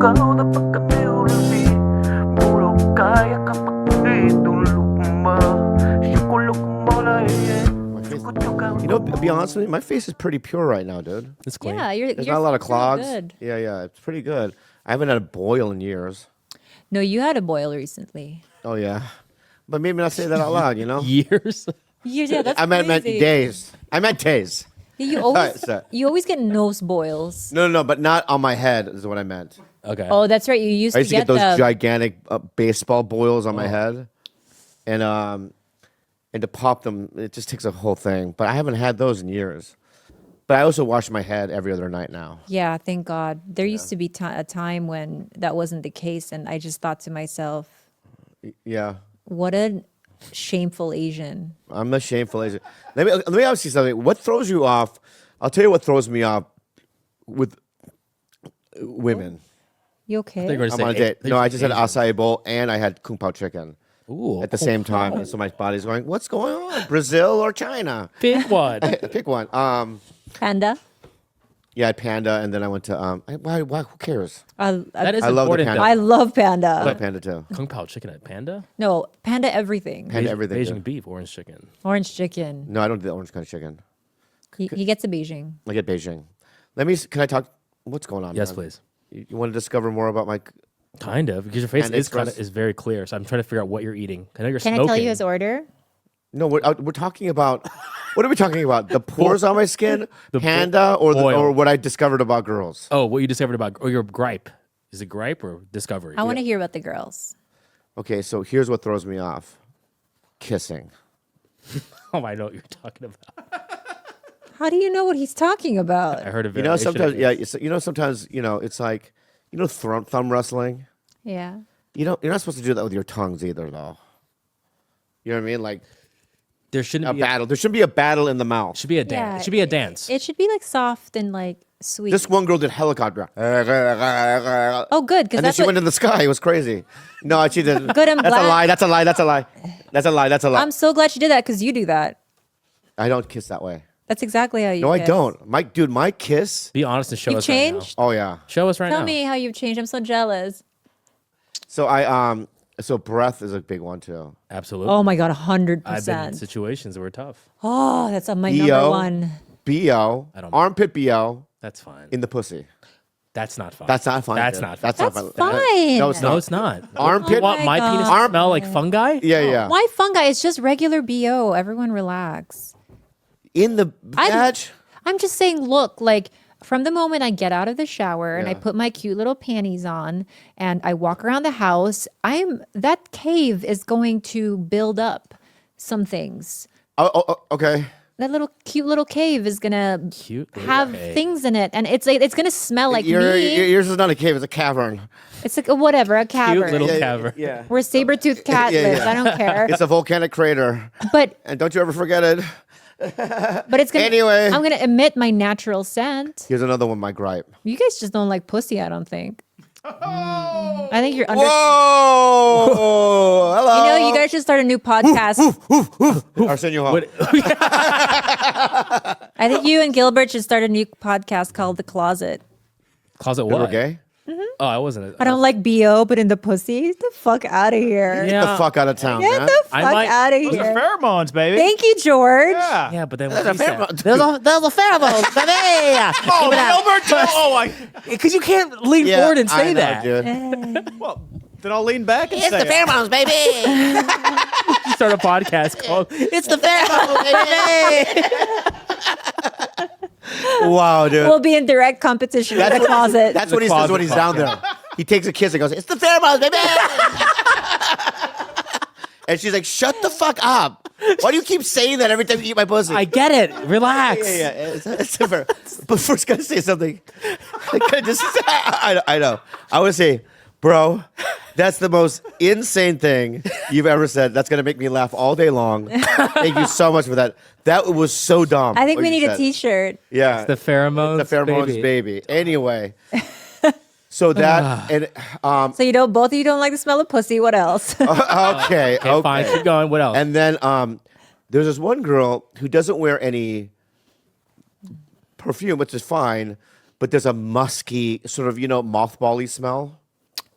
You know, to be honest with you, my face is pretty pure right now, dude. It's clean. Yeah, There's not a lot of clogs. Good. Yeah, it's pretty good. I haven't had a boil in years. No, you had a boil recently. Oh yeah, but maybe not say that out loud. You know, Years. Yeah, that's I meant crazy. days. I meant days. Yeah, you always Sorry. you always get nose boils. No, but not on my head is what I meant. Okay. Oh, that's right. You used I used to get the those gigantic baseball boils on my head, and to pop them, it just takes a whole thing. But I haven't had those in years. But I also wash my head every other night now. Yeah, thank God. There used to be a time when that wasn't the case, and I just thought to myself, Yeah, what a shameful Asian. I'm a shameful Asian. Let me ask you something. What throws you off? I'll tell you what throws me off with women. You okay? They're going to I'm say on a date. No, I just had Asian. acai bowl and I had kung pao chicken Ooh. at the same time, and so my body's going, "What's going on? Brazil or China? Big one. Pick one." Panda. Yeah, I had panda, and then I went to why? Who cares? That is I love the important. panda. though. I love panda. I love panda too. Kung Pao chicken at Panda? No, panda everything. Panda everything. Beijing dude. beef, orange chicken. Orange chicken. No, I don't do the orange kind of chicken. He gets a Beijing. I get Beijing. Can I talk? What's going on? Yes, man? please. You want to discover more about my? Kind of, because your face Panda is Express. is very clear. So I'm trying to figure out what you're eating. I know you're Can smoking. I tell you his order? No, we're talking about. What are we talking about? The pores on my skin, The panda, or oil. what I discovered about girls. Oh, what you discovered about, or your gripe. Is it gripe or discovery? I want to hear about the girls. Okay, so here's what throws me off: kissing. Oh, I know what you're talking about. How do you know what he's talking about? I heard of it. You know, sometimes, sometimes, it's like, thumb wrestling. Yeah. You're not supposed to do that with your tongues either, though. You know what I mean? Like There shouldn't a be battle. There should be a battle in the mouth. It should be a dance. Yeah, It should be a dance. It should be like soft and like sweet. This one girl did helicopter. Oh, good, because And then that's she what went in the sky. It was crazy. No, she didn't. Good and That's black. a lie. That's a lie. That's a lie. That's a lie. That's a lie. I'm so glad she did that because you do that. I don't kiss that way. That's exactly how you. No, I kiss. don't. My kiss. Be honest and show You've us right changed? Oh yeah. now. Show us right Tell now. me how you've changed. I'm so jealous. So so breath is a big one too. Absolutely. Oh my God, I've been in 100%. situations that were tough. Oh, that's my number BO, one. BO, I don't- armpit BO That's fine. in the pussy. That's not fine. That's not fine. That's dude. not fine. That's That's not fine. fine. No, it's No, not. it's not. Armpit. You want Oh my my penis God. to smell like fungi? Yeah. Why fungi? It's just regular BO. Everyone relax. In the badge. I'm just saying, look, like from the moment I get out of the shower and I Yeah. put my cute little panties on and I walk around the house, that cave is going to build up some things. Oh, okay. That cute little cave is gonna Cute little have cave. things in it, and it's gonna smell like me. Yours is not a cave; it's a cavern. It's like whatever, a cavern. little Yeah, cavern. Yeah. Where a saber-toothed cat Yeah, lives. yeah. I don't care. It's a volcanic crater, but and don't you ever forget it. it's gonna. Anyway. I'm gonna emit my natural scent. Here's another one. My gripe. You guys just don't like pussy. I don't think. I think you're under. Whoa! Hello. You know, you guys should start a new podcast. Arsenio Hall. What- I think you and Gilbert should start a new podcast called The Closet. Closet We're what? gay. Oh, I wasn't. I don't like BO, but in the pussy, get the fuck out of here. Yeah. Get the fuck out of town, Get man. the I fuck might- out of Those are here. pheromones, baby. Thank you, George. Yeah. Yeah, but then what he said. There's a pheromone. Oh, Gilbert, Because you can't lean Yeah, forward and I say know, that. dude. Well, then I'll lean back and say it. pheromones, baby. Start a podcast called It's the pheromones, baby. Wow, dude. We'll be in direct competition with The Closet. That's what he says closet when he's down there. He takes a kiss and goes, "It's the pheromones, baby." And she's like, "Shut the fuck up! Why do you keep saying that every time you eat my pussy?" I get it. Relax. Yeah, it's different. But first, gotta say something. I know. I would say, bro, that's the most insane thing you've ever said. That's gonna make me laugh all day long. Thank you so much for that. That was so dumb. I think what we you need a said. T-shirt. Yeah, The pheromones. the pheromones, baby. Anyway, so that and So both of you don't like the smell of pussy. What else? okay, Okay, fine. Keep going. What else? And then there's this one girl who doesn't wear any perfume, which is fine, but there's a musky sort of mothball-y smell.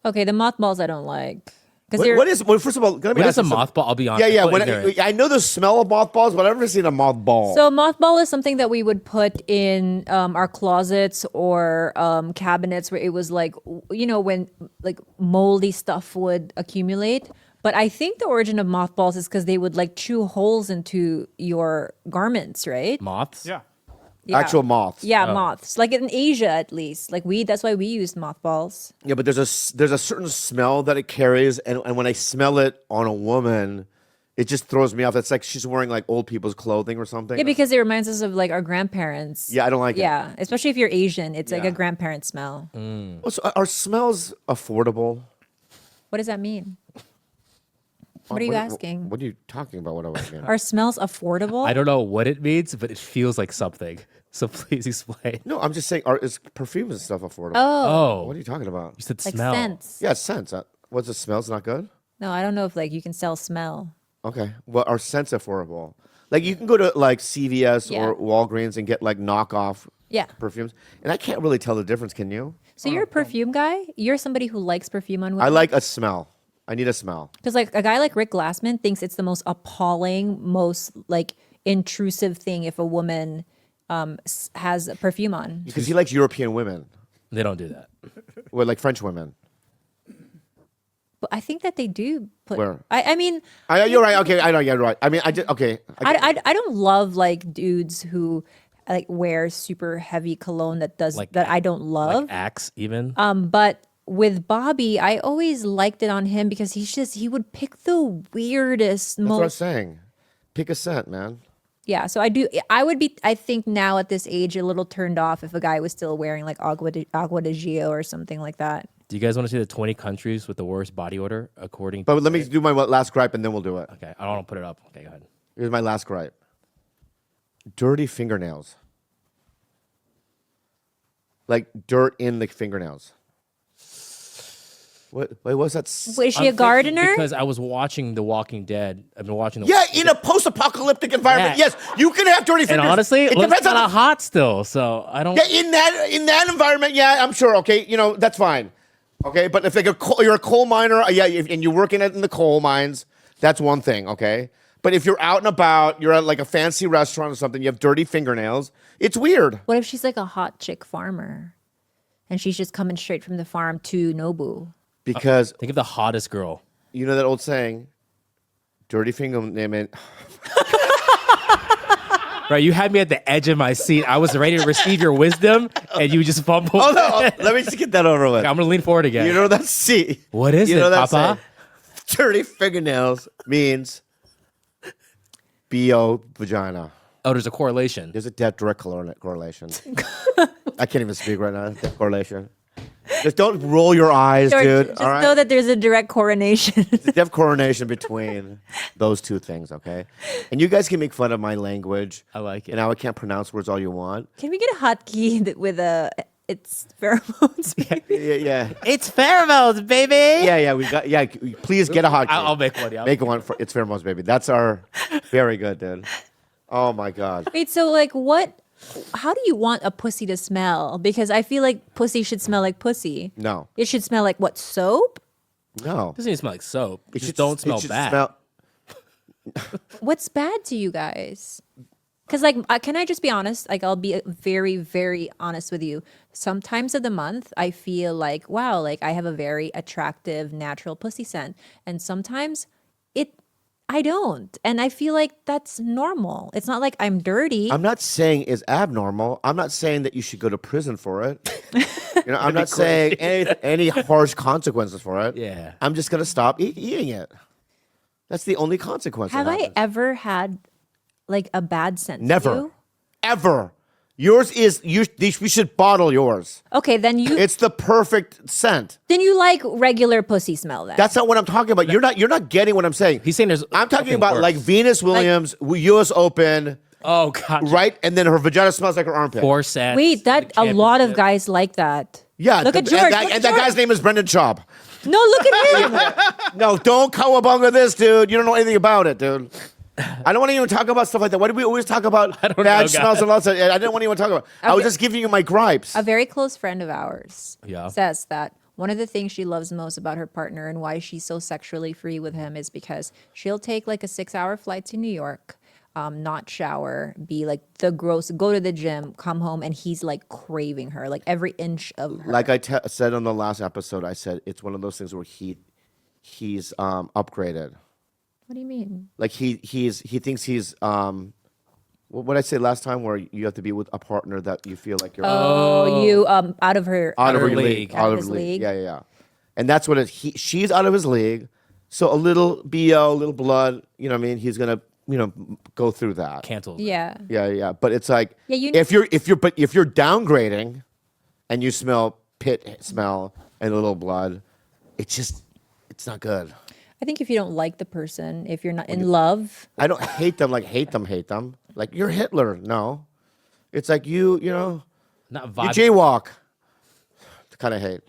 Okay, the mothballs I don't like. Because What is? Well, first of all, let me What ask is a you something. mothball? I'll be honest. Yeah. I'm ignorant. I know the smell of mothballs, but I've never seen a mothball. So mothball is something that we would put in our closets or cabinets where it was like, when like moldy stuff would accumulate. But I think the origin of mothballs is because they would like chew holes into your garments, right? Moths? Yeah. Yeah. Actual moths. Yeah, moths. Like in Asia, at least. Like that's why we used mothballs. Yeah, but there's a certain smell that it carries, and when I smell it on a woman, it just throws me off. It's like she's wearing like old people's clothing or something. Yeah, because it reminds us of like our grandparents. Yeah, I don't like it. Yeah, especially if you're Asian, it's like Yeah. a grandparent smell. Oh, so are smells affordable? What does that mean? What are you asking? What are you talking about? What am I asking? Are smells affordable? I don't know what it means, but it feels like something. So please explain. No, I'm just saying, is perfume and stuff affordable? Oh, What are you talking about? You said like smell. scents. Yeah, scents. What's the smell's not good? No, I don't know if like you can sell smell. Okay. Well, are scents affordable? Like you can go to like CVS Yeah. or Walgreens and get like knockoff Yeah. perfumes, and I can't really tell the difference. Can you? So you're a perfume guy? You're somebody who likes perfume on women? I like a smell. I need a smell. Because like a guy like Rick Glassman thinks it's the most appalling, most like intrusive thing if a woman has a perfume on. Because he likes European women, They don't do that. or like French women. But I think that they do put. Where? I mean, You're right. Okay, I know. Yeah, right. I mean, I just okay. I don't love like dudes who like wear super heavy cologne that I don't love. Like Axe, even. But with Bobby, I always liked it on him because he would pick the weirdest, That's what I'm most saying. Pick a scent, man. yeah. So I would be I think now at this age a little turned off if a guy was still wearing like Agua de Gio or something like that. Do you guys want to see the 20 countries with the worst body odor according to... But let me do my last gripe, and then we'll do it. Okay, I don't want to put it up. Okay, go ahead. Here's my last gripe. Dirty fingernails. Like dirt in the fingernails. What's that? Wait, is she I'm a thinking gardener? Because I was watching The Walking Dead. I've been watching the Yeah, in a post-apocalyptic environment, Yeah. yes, you can have dirty And fingers. honestly, it looks depends on kind of hot still, so I don't... Yeah, in that environment, yeah, I'm sure. Okay, that's fine. Okay, but if like you're a coal miner, and you're working in the coal mines, that's one thing. Okay, but if you're out and about, you're at like a fancy restaurant or something, you have dirty fingernails. It's weird. What if she's like a hot chick farmer, and she's just coming straight from the farm to Nobu? Because Think of the hottest girl. you know that old saying, dirty fingernail. Right, you had me at the edge of my seat. I was ready to receive your wisdom, and you just fumbled. Oh no, let me just get that over with. I'm going to lean forward again. You know that C. What is you it, know that Papa? saying? Dirty fingernails means B.O. vagina. Oh, there's a correlation. There's a direct correlation. I can't even speak right now. Direct correlation. Just don't roll your eyes, George, dude. just all right? know that there's a direct coronation. There's a depth correlation between those two things, okay? And you guys can make fun of my language. I like it. And now I can't pronounce words all you want. Can we get a hotkey with it's pheromones? Yeah. It's pheromones, baby. Yeah, we got. Yeah, please get a hotkey. I'll make one. Yeah. Make one for it's pheromones, baby. That's our very good, dude. Oh my god. Wait, so like how do you want a pussy to smell? Because I feel like pussy should smell like pussy. No. It should smell like what, soap? No. It doesn't even smell like soap. It just should- don't smell should bad. What's bad to you guys? Because like, can I just be honest? Like, I'll be very, very honest with you. Sometimes of the month, I feel like, wow, like I have a very attractive natural pussy scent, and sometimes I don't, and I feel like that's normal. It's not like I'm dirty. I'm not saying it's abnormal. I'm not saying that you should go to prison for it. I'm not saying any harsh consequences for it. Yeah. I'm just gonna stop eating it. That's the only consequence. Have that I happens. ever had like a bad scent? to Never, you? ever. Yours is we should bottle yours. Okay, then It's the perfect scent. then you like regular pussy smell then. That's not what I'm talking about. You're not getting what I'm saying. He's saying there's. I'm talking something about worse. like Venus Williams, U.S. Open, Oh God. right? And then her vagina smells like her armpit. Four sets. Wait, that the a lot of championship. guys like that. Yeah, Look at George. And look at that George. guy's name is Brendan Schaub. No, look at him. No, don't cowabunga this, dude. You don't know anything about it, dude. I don't want to even talk about stuff like that. Why do we always talk about don't bad know, smells and all that? I didn't want to even talk about. I was just giving you my gripes. A very close friend of ours Yeah. says that one of the things she loves most about her partner and why she's so sexually free with him is because she'll take like a 6-hour flight to New York, not shower, be like the gross, go to the gym, come home, and he's like craving her, like every inch of her. Like I said on the last episode, I said it's one of those things where he's upgraded. What do you mean? Like he thinks he's what did I say last time? Where you have to be with a partner that you feel like you're You out of her out of her her league, league. out of his his league. league. Yeah. And that's what she's out of his league. So a little BO, a little blood. You know what I mean? He's gonna go through that. Canceled. Yeah. Yeah. But it's like Yeah, if you're downgrading, and you smell pit smell and a little blood, it's not good. I think if you don't like the person, if you're not in love, I don't hate them like hate them. Like you're Hitler. No, it's like you Not you vibe. jaywalk. Kind of hate.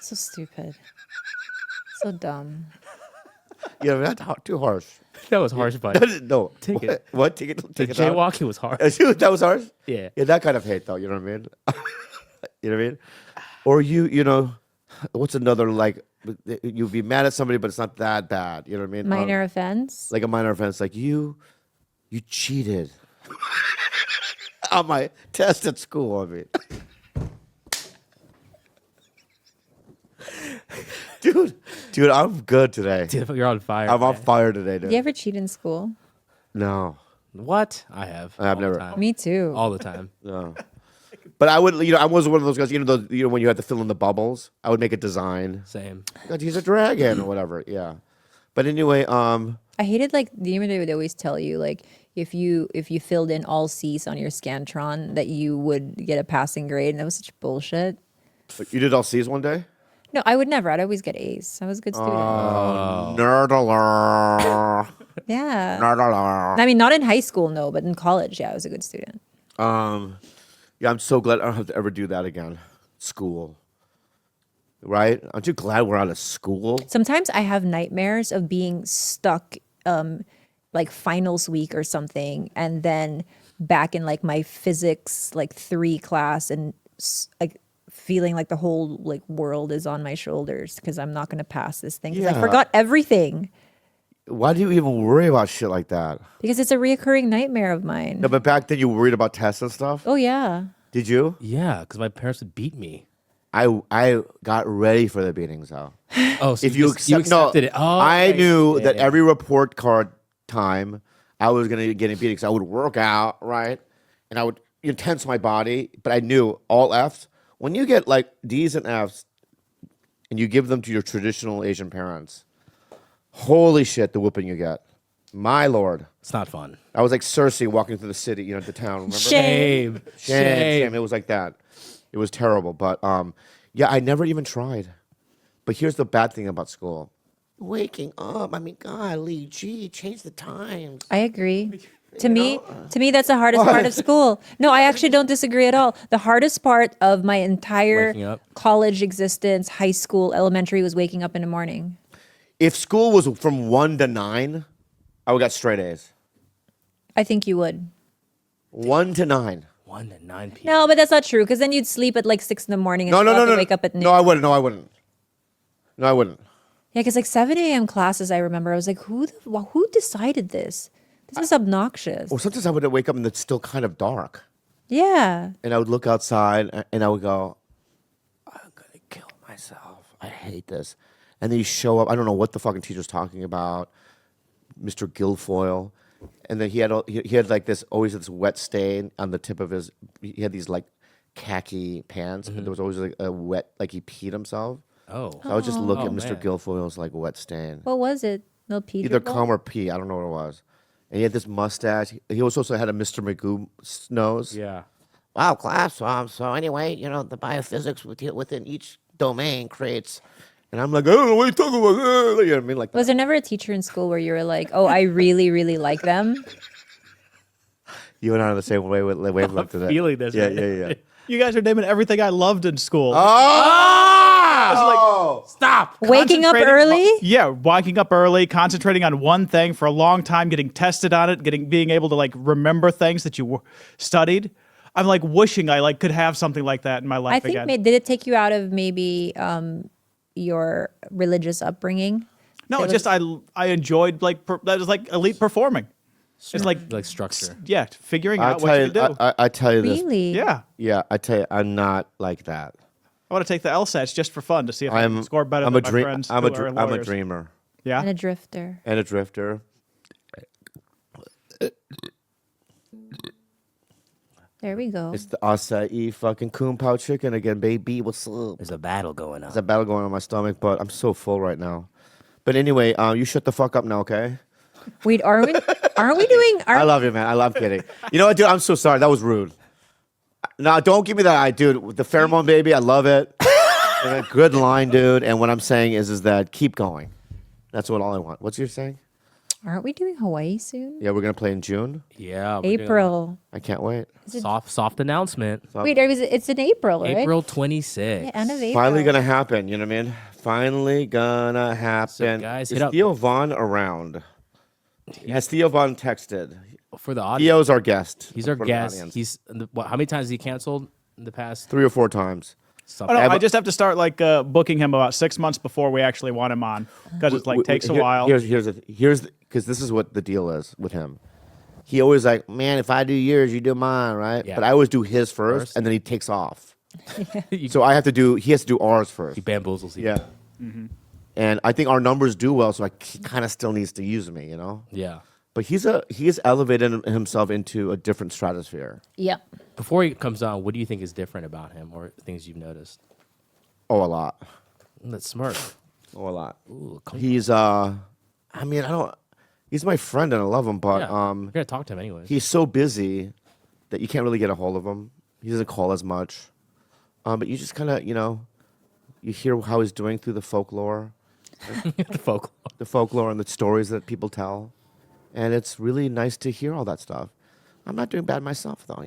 so stupid, so dumb. Not too harsh. That was harsh, but No, Take it. What? Take it. the Take it. out? jaywalking was hard. That was harsh. Yeah. Yeah, that kind of hate though. You know what I mean? You know what I mean? Or what's another like? You'd be mad at somebody, but it's not that bad. You know what I mean? Minor offense. Like a minor offense, like you cheated on my test at school. I mean, dude, I'm good today. Dude, you're on fire. I'm on man. fire today, dude. Did you ever cheat in school? No, What? I have. I've all the never- time. Me too. All the time. no. But I would, I was one of those guys. When you had to fill in the bubbles, I would make a design. Same. God, he's a dragon or whatever. Yeah. But anyway, I hated like the email they would always tell you like if you filled in all C's on your Scantron that you would get a passing grade, and that was such bullshit. you did all C's one day. No, I would never. I'd always get A's. I was a good student. Nerd alert. Yeah. Nerd alert. I mean, not in high school, no, but in college, yeah, I was a good student. Yeah, I'm so glad I don't have to ever do that again. School. Right? Aren't you glad we're out of school? Sometimes I have nightmares of being stuck like finals week or something, and then back in like my physics like 3 class and like feeling like the whole like world is on my shoulders because I'm not going to pass this thing 'cause I Yeah. forgot everything Why do you even worry about shit like that? because it's a reoccurring nightmare of mine. No, but back then you were worried about tests and stuff. Oh yeah. Did you? Yeah, because my parents would beat me. I got ready for the beatings though. Oh, so If you accepted it. Oh, I okay. knew Yeah, that yeah. every report card time I was gonna get a beating. So I would work out, right, and I would tense my body. But I knew all Fs. When you get like Ds and Fs, and you give them to your traditional Asian parents, holy shit, the whooping you get. My lord, It's not fun. I was like Cersei walking through the city, to town. Remember? Shame. Shame. It was like that. It was terrible. But yeah, I never even tried. But here's the bad thing about school. Waking up. I mean, golly, gee, change the times. I agree. To me, that's the hardest part of school. No, I actually don't disagree at all. The hardest part of my entire Waking up. college existence, high school, elementary, was waking up in the morning. If school was from 1 to 9, I would got straight A's. I think you would. 1 to 9. 1 to 9 p.m. No, but that's not true because then you'd sleep at like 6 in the morning and No, still have to no. wake up at noon. No, I wouldn't. No, I wouldn't. No, I wouldn't. Yeah, because like 7 a.m. classes, I remember, I was like, who decided this? This is obnoxious. Or sometimes I would wake up and it's still kind of dark. Yeah. And I would look outside and I would go, I'm going to kill myself. I hate this. And then you show up. I don't know what the fucking teacher's talking about. Mr. Guilfoyle. And then he had like always this wet stain on the tip of his, he had these like khaki pants. But there was always like a wet, like he peed himself. Oh. So I would just look at Oh, Mr. man. Guilfoyle's like wet stain. What was it? No pee Either dribble? cum or pee. I don't know what it was. And he had this mustache. He also had a Mr. Magoo nose. Yeah. Wow, class. So anyway, the biophysics within each domain creates. And I'm like, I don't know what you're talking about. You know what I mean? Like, Was there never a teacher in school where you were like, oh, I really, really like them? you and I are the same wavelength today. feeling this, Yeah, man. yeah. You guys are naming everything I loved in school. Oh! Stop. Waking up early? Yeah, waking up early, concentrating on one thing for a long time, getting tested on it, being able to like remember things that you studied. I'm like wishing I like could have something like that in my life I think again. did it take you out of maybe your religious upbringing? No, it's just I enjoyed like that was like elite performing. It's like Structure. yeah, figuring I'll out what tell you you. do. I tell you this. Really? Yeah, Yeah, I tell you, I'm not like that. I want to take the LSATs just for fun to see if I I'm can score better I'm than a my dream. friends I'm who a are I'm a lawyers. dreamer Yeah, And a drifter. and a drifter. There we go. It's the acai fucking kung pao chicken again, baby. What's up? There's a battle going on. There's a battle going on in my stomach, but I'm so full right now. But anyway, you shut the fuck up now, okay? Wait, aren't we doing? I love you, man. I love kidding. You know what, dude? I'm so sorry. That was rude. No, don't give me that eye, dude. The pheromone baby, I love it. And a good line, dude. And what I'm saying is that keep going. That's all I want. What's you saying? Aren't we doing Hawaii soon? Yeah, we're gonna play in June. Yeah. we're doing April. I can't wait. a Soft announcement. Wait, it's in April, right? April 26th. Yeah, end of April. Finally gonna happen. You know what I mean? Finally gonna happen. guys, is hit up- Theo Vaughn around? Has Theo Vaughn texted? For the audience. Theo's our guest. He's our for the guest. audience. He's how many times has he canceled in the past? 3 or 4 times. oh, no, Ever- I just have to start like booking him about 6 months before we actually want him on because it's like takes a while. Here's because this is what the deal is with him. He always like, man, if I do yours, you do mine, right? Yeah. But I always do his first, and then he takes off. So he has to do ours first. He bamboozles you. Yeah. And I think our numbers do well, so he kind of still needs to use me, you know. Yeah. But he's elevated himself into a different stratosphere. Yep. Before he comes on, what do you think is different about him or things you've noticed? Oh, a lot. That smirk. Oh, a lot. Ooh, He's he's my friend and I love him, but yeah. We're gonna talk to him anyways. he's so busy that you can't really get a hold of him. He doesn't call as much. But you just kind of, you hear how he's doing through the folklore. the folklore. And the stories that people tell. And it's really nice to hear all that stuff. I'm not doing bad myself, though,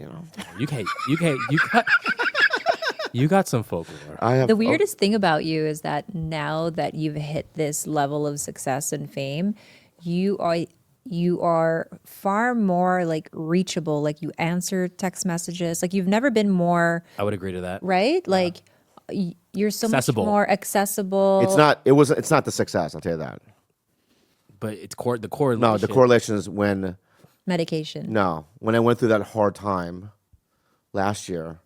You got some folklore. I have The weirdest thing about you is that now that you've hit this level of success and fame, you are far more like reachable. Like you answer text messages. Like you've never been more I would agree to that. right. Like you're so Accessible. much more accessible. It's not the success, I'll tell you that. But it's the correlation. No, the correlation is when medication. when I went through that hard time last year,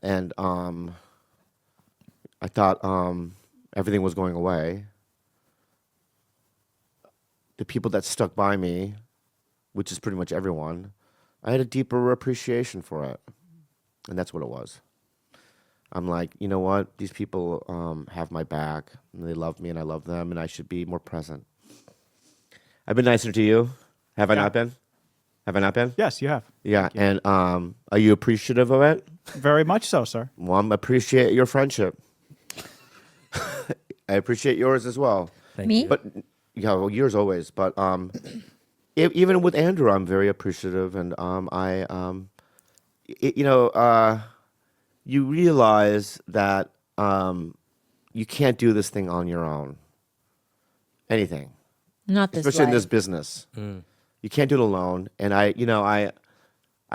and I thought everything was going away. The people that stuck by me, which is pretty much everyone, I had a deeper appreciation for it, and that's what it was. I'm like, you know what? These people have my back, and they love me, and I love them, and I should be more present. I've been nicer to you. Have I not been? Have I not been? Yes, you have. Yeah, and are you appreciative of it? Very much so, sir. Well, I appreciate your friendship. I appreciate yours as well. Thank Me? you. But yeah, well, yours always. But even with Andrew, I'm very appreciative, and you realize that you can't do this thing on your own. Anything. Not this Especially in life. this business. You can't do it alone. And I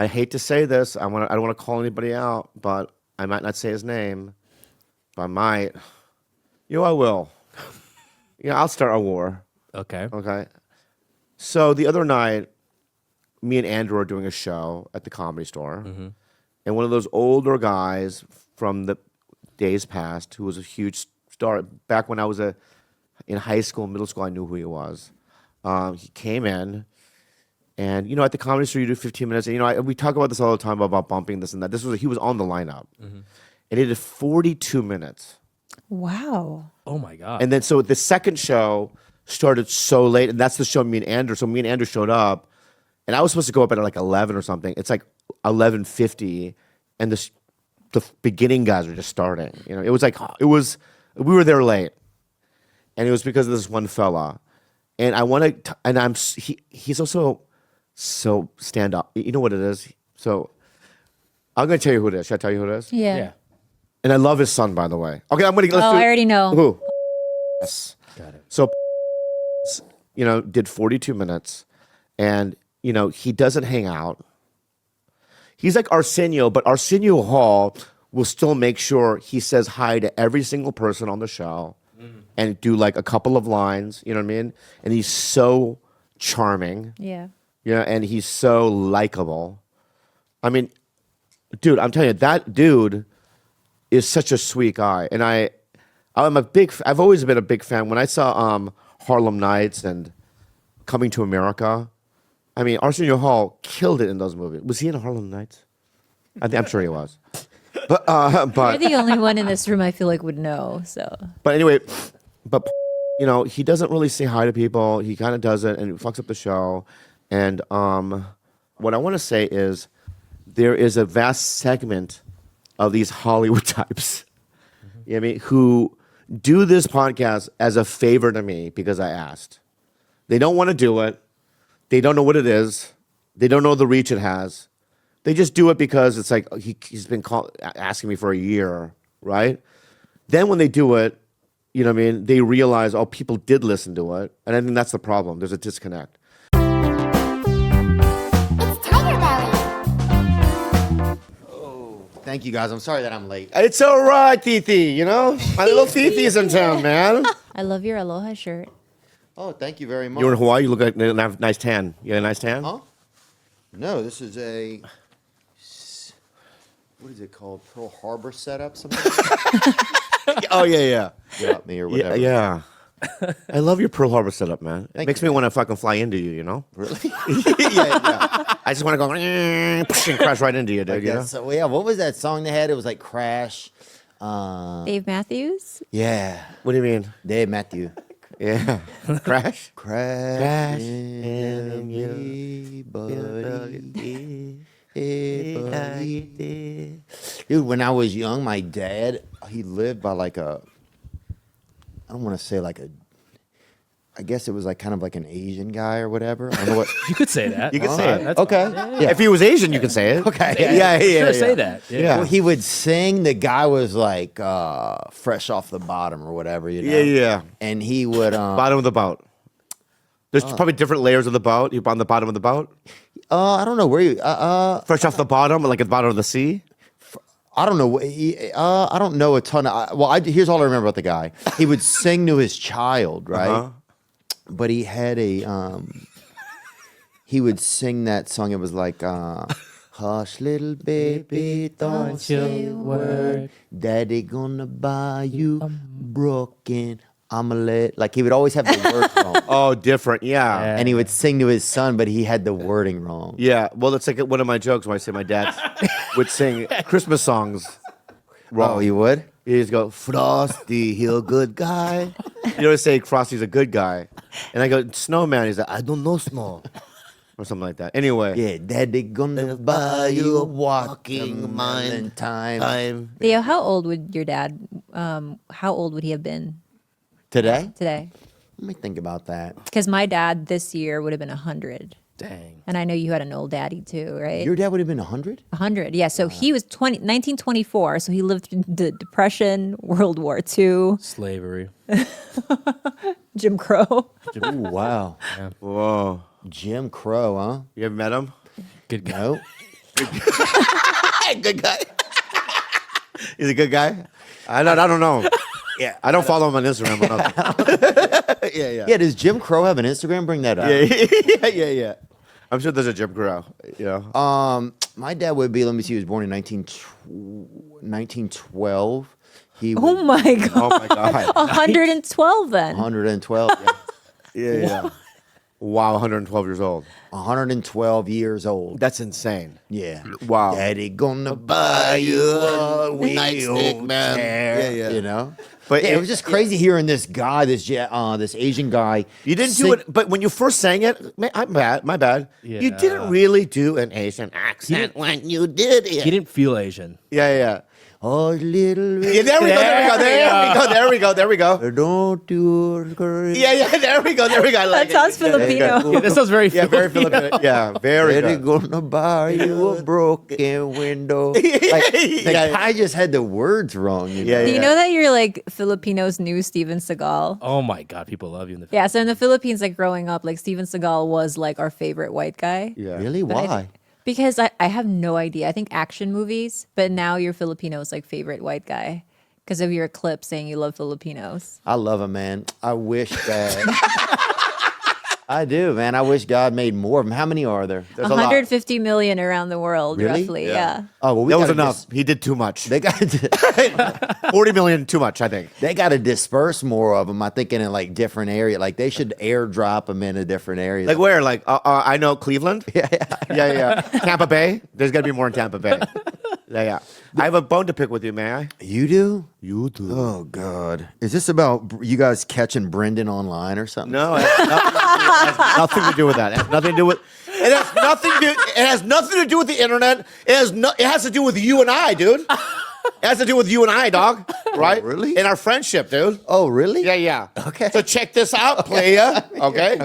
hate to say this. I don't want to call anybody out, but I might not say his name. But I might. I will. I'll start a war. Okay. Okay. So the other night, me and Andrew are doing a show at the Comedy Store. And one of those older guys from the days past, who was a huge star, back when I was in high school, middle school, I knew who he was. He came in, and at the Comedy Store, you do 15 minutes. And we talk about this all the time about bumping this and that. He was on the lineup, and he did 42 minutes. Wow. Oh my god. And then so the second show started so late, and that's the show me and Andrew. So me and Andrew showed up, and I was supposed to go up at like 11 or something. It's like 11:50, and the beginning guys are just starting. We were there late, and it was because of this one fella. And I want to, and he's also so stand up. You know what it is? So I'm going to tell you who it is. Should I tell you who it is? Yeah. And I love his son, by the way. Okay, let's do I already know. Who? Yes. Got it. So, did 42 minutes, and he doesn't hang out. He's like Arsenio, but Arsenio Hall will still make sure he says hi to every single person on the show, and do like a couple of lines. You know what I mean? And he's so charming. Yeah. And he's so likable. I mean, dude, I'm telling you, that dude is such a sweet guy, and I've always been a big fan. When I saw Harlem Nights and Coming to America, I mean, Arsenio Hall killed it in those movies. Was he in Harlem Nights? I'm sure he was. But You're the only one in this room I feel like would know. So. But anyway, he doesn't really say hi to people. He kind of does it, and it fucks up the show. And what I want to say is, there is a vast segment of these Hollywood types, you know what I mean, who do this podcast as a favor to me because I asked. They don't want to do it. They don't know what it is. They don't know the reach it has. They just do it because it's like he's been asking me for a year, right? Then when they do it, you know what I mean, they realize, oh, people did listen to it. And I think that's the problem. There's a disconnect. Thank you, guys. I'm sorry that I'm late. It's all right, Titi, My little Titi's in town, man. I love your aloha shirt. Oh, thank you very much. You're in Hawaii, you look like you have a nice tan. You got a nice tan? Huh? No, this is a... What is it called? Pearl Harbor setup? Something? Oh, yeah. Got me or whatever. Yeah. I love your Pearl Harbor setup, man. Thank Makes you. me want to fucking fly into you, Really? yeah. I just want to go and crash right into you, dude. Yeah. So, yeah, what was that song they had? It was like Crash. Dave Matthews. Yeah. What do you mean? Dave Matthew. Yeah. Crash? Crash in you, buddy. Hey, buddy. buddy. Dude, when I was young, my dad, he lived by like I don't want to say I guess it was like kind of like an Asian guy or whatever. I don't know what. You could say that. You could say it. That's Okay. fine. Yeah. If he was Asian, you can say it. Okay. Yeah. Sure, say that. Yeah. Well, he would sing. The guy was like fresh off the bottom or whatever, Yeah. And he would. Bottom of the boat. There's probably different layers of the boat. You're on the bottom of the boat? I don't know where you. Fresh off the bottom, like at the bottom of the sea? I don't know. I don't know a ton. Here's all I remember about the guy. He would sing to his child, right? Uh-huh. But he had he would sing that song. It was like, hush, little baby, don't say a word. Daddy gonna buy you broken omelet. Like he would always have the words wrong. Oh, different. Yeah. And he would sing to his son, but he had the wording wrong. Yeah. Well, it's like one of my jokes when I say my dad would sing Christmas songs wrong. Oh, he would? He just go, Frosty, he a good guy. You always say Frosty's a good guy. And I go, Snowman. He's like, I don't know Snow. Or something like that. Anyway. Yeah, Daddy gonna buy you a walking mine time. Theo, how old would your dad? How old would he have been Today? today? Let me think about that. Because my dad this year would have been 100. Dang. And I know you had an old daddy too, right? Your dad would have been 100? 100, yeah. So he was 1924. So he lived through the Depression, World War II, Slavery. Jim Crow. Ooh, wow. Whoa. Jim Crow, huh? You ever met him? Good guy. No. Good guy. He's a good guy? I don't know. Yeah. I don't follow him on Instagram or nothing. Yeah. Yeah, does Jim Crow have an Instagram? Bring that up. Yeah. I'm sure there's a Jim Crow. My dad would be, let me see, he was born in 1912. He Oh was my God. Oh my God. 112 then. 112. Yeah. Wow, 112 years old. 112 years old. That's insane. Yeah. Wow. Daddy gonna buy you a wheelchair. Yeah. You know? But Yeah, it was just crazy hearing this guy, this Asian guy. You didn't sing- do it, but when you first sang it, my bad. You Yeah. didn't really do an Asian accent when you did it. He didn't feel Asian. Yeah. hush, little Yeah, there we go. There we go. Don't do it. Yeah, there we go. I like That sounds Filipino. Yeah, that sounds very Yeah, very Filipino. Filipino. Yeah, very They're good. gonna buy you a broken window. Like, the Yeah. guy just had the words wrong. You know? Yeah, Do you know that you're like Filipinos' new Steven Seagal? Oh my God, people love you in the Yeah, so in the Philippines, like growing up, like Steven Seagal was like our favorite white guy. Yeah. Really? But I Why? think- Because I have no idea. I think action movies, but now you're Filipino's like favorite white guy because of your clip saying you love Filipinos. I love him, man. I wish that. I do, man. I wish God made more of them. How many are there? There's a lot. 150 million around the world, Really? roughly. Yeah. Oh, well, we That was gotta enough. He did too much. They got 40 million too much, I think. they got to disperse more of them. I think in like different area. Like they should airdrop them into different areas. Like where? Like I know Cleveland. Yeah. Tampa Bay. There's got to be more in Tampa Bay. Yeah. I have a bone to pick with you, may I? You do? You do. Oh God! Is this about you guys catching Brendan online or something? No, it has nothing to do with that. It has nothing to do with. It has nothing to. It has nothing to do with the internet. It has to do with you and I, dude. It has to do with you and I, dog. Right? really? In our friendship, dude. Oh, really? Yeah. Okay. So check this out, playa. Okay.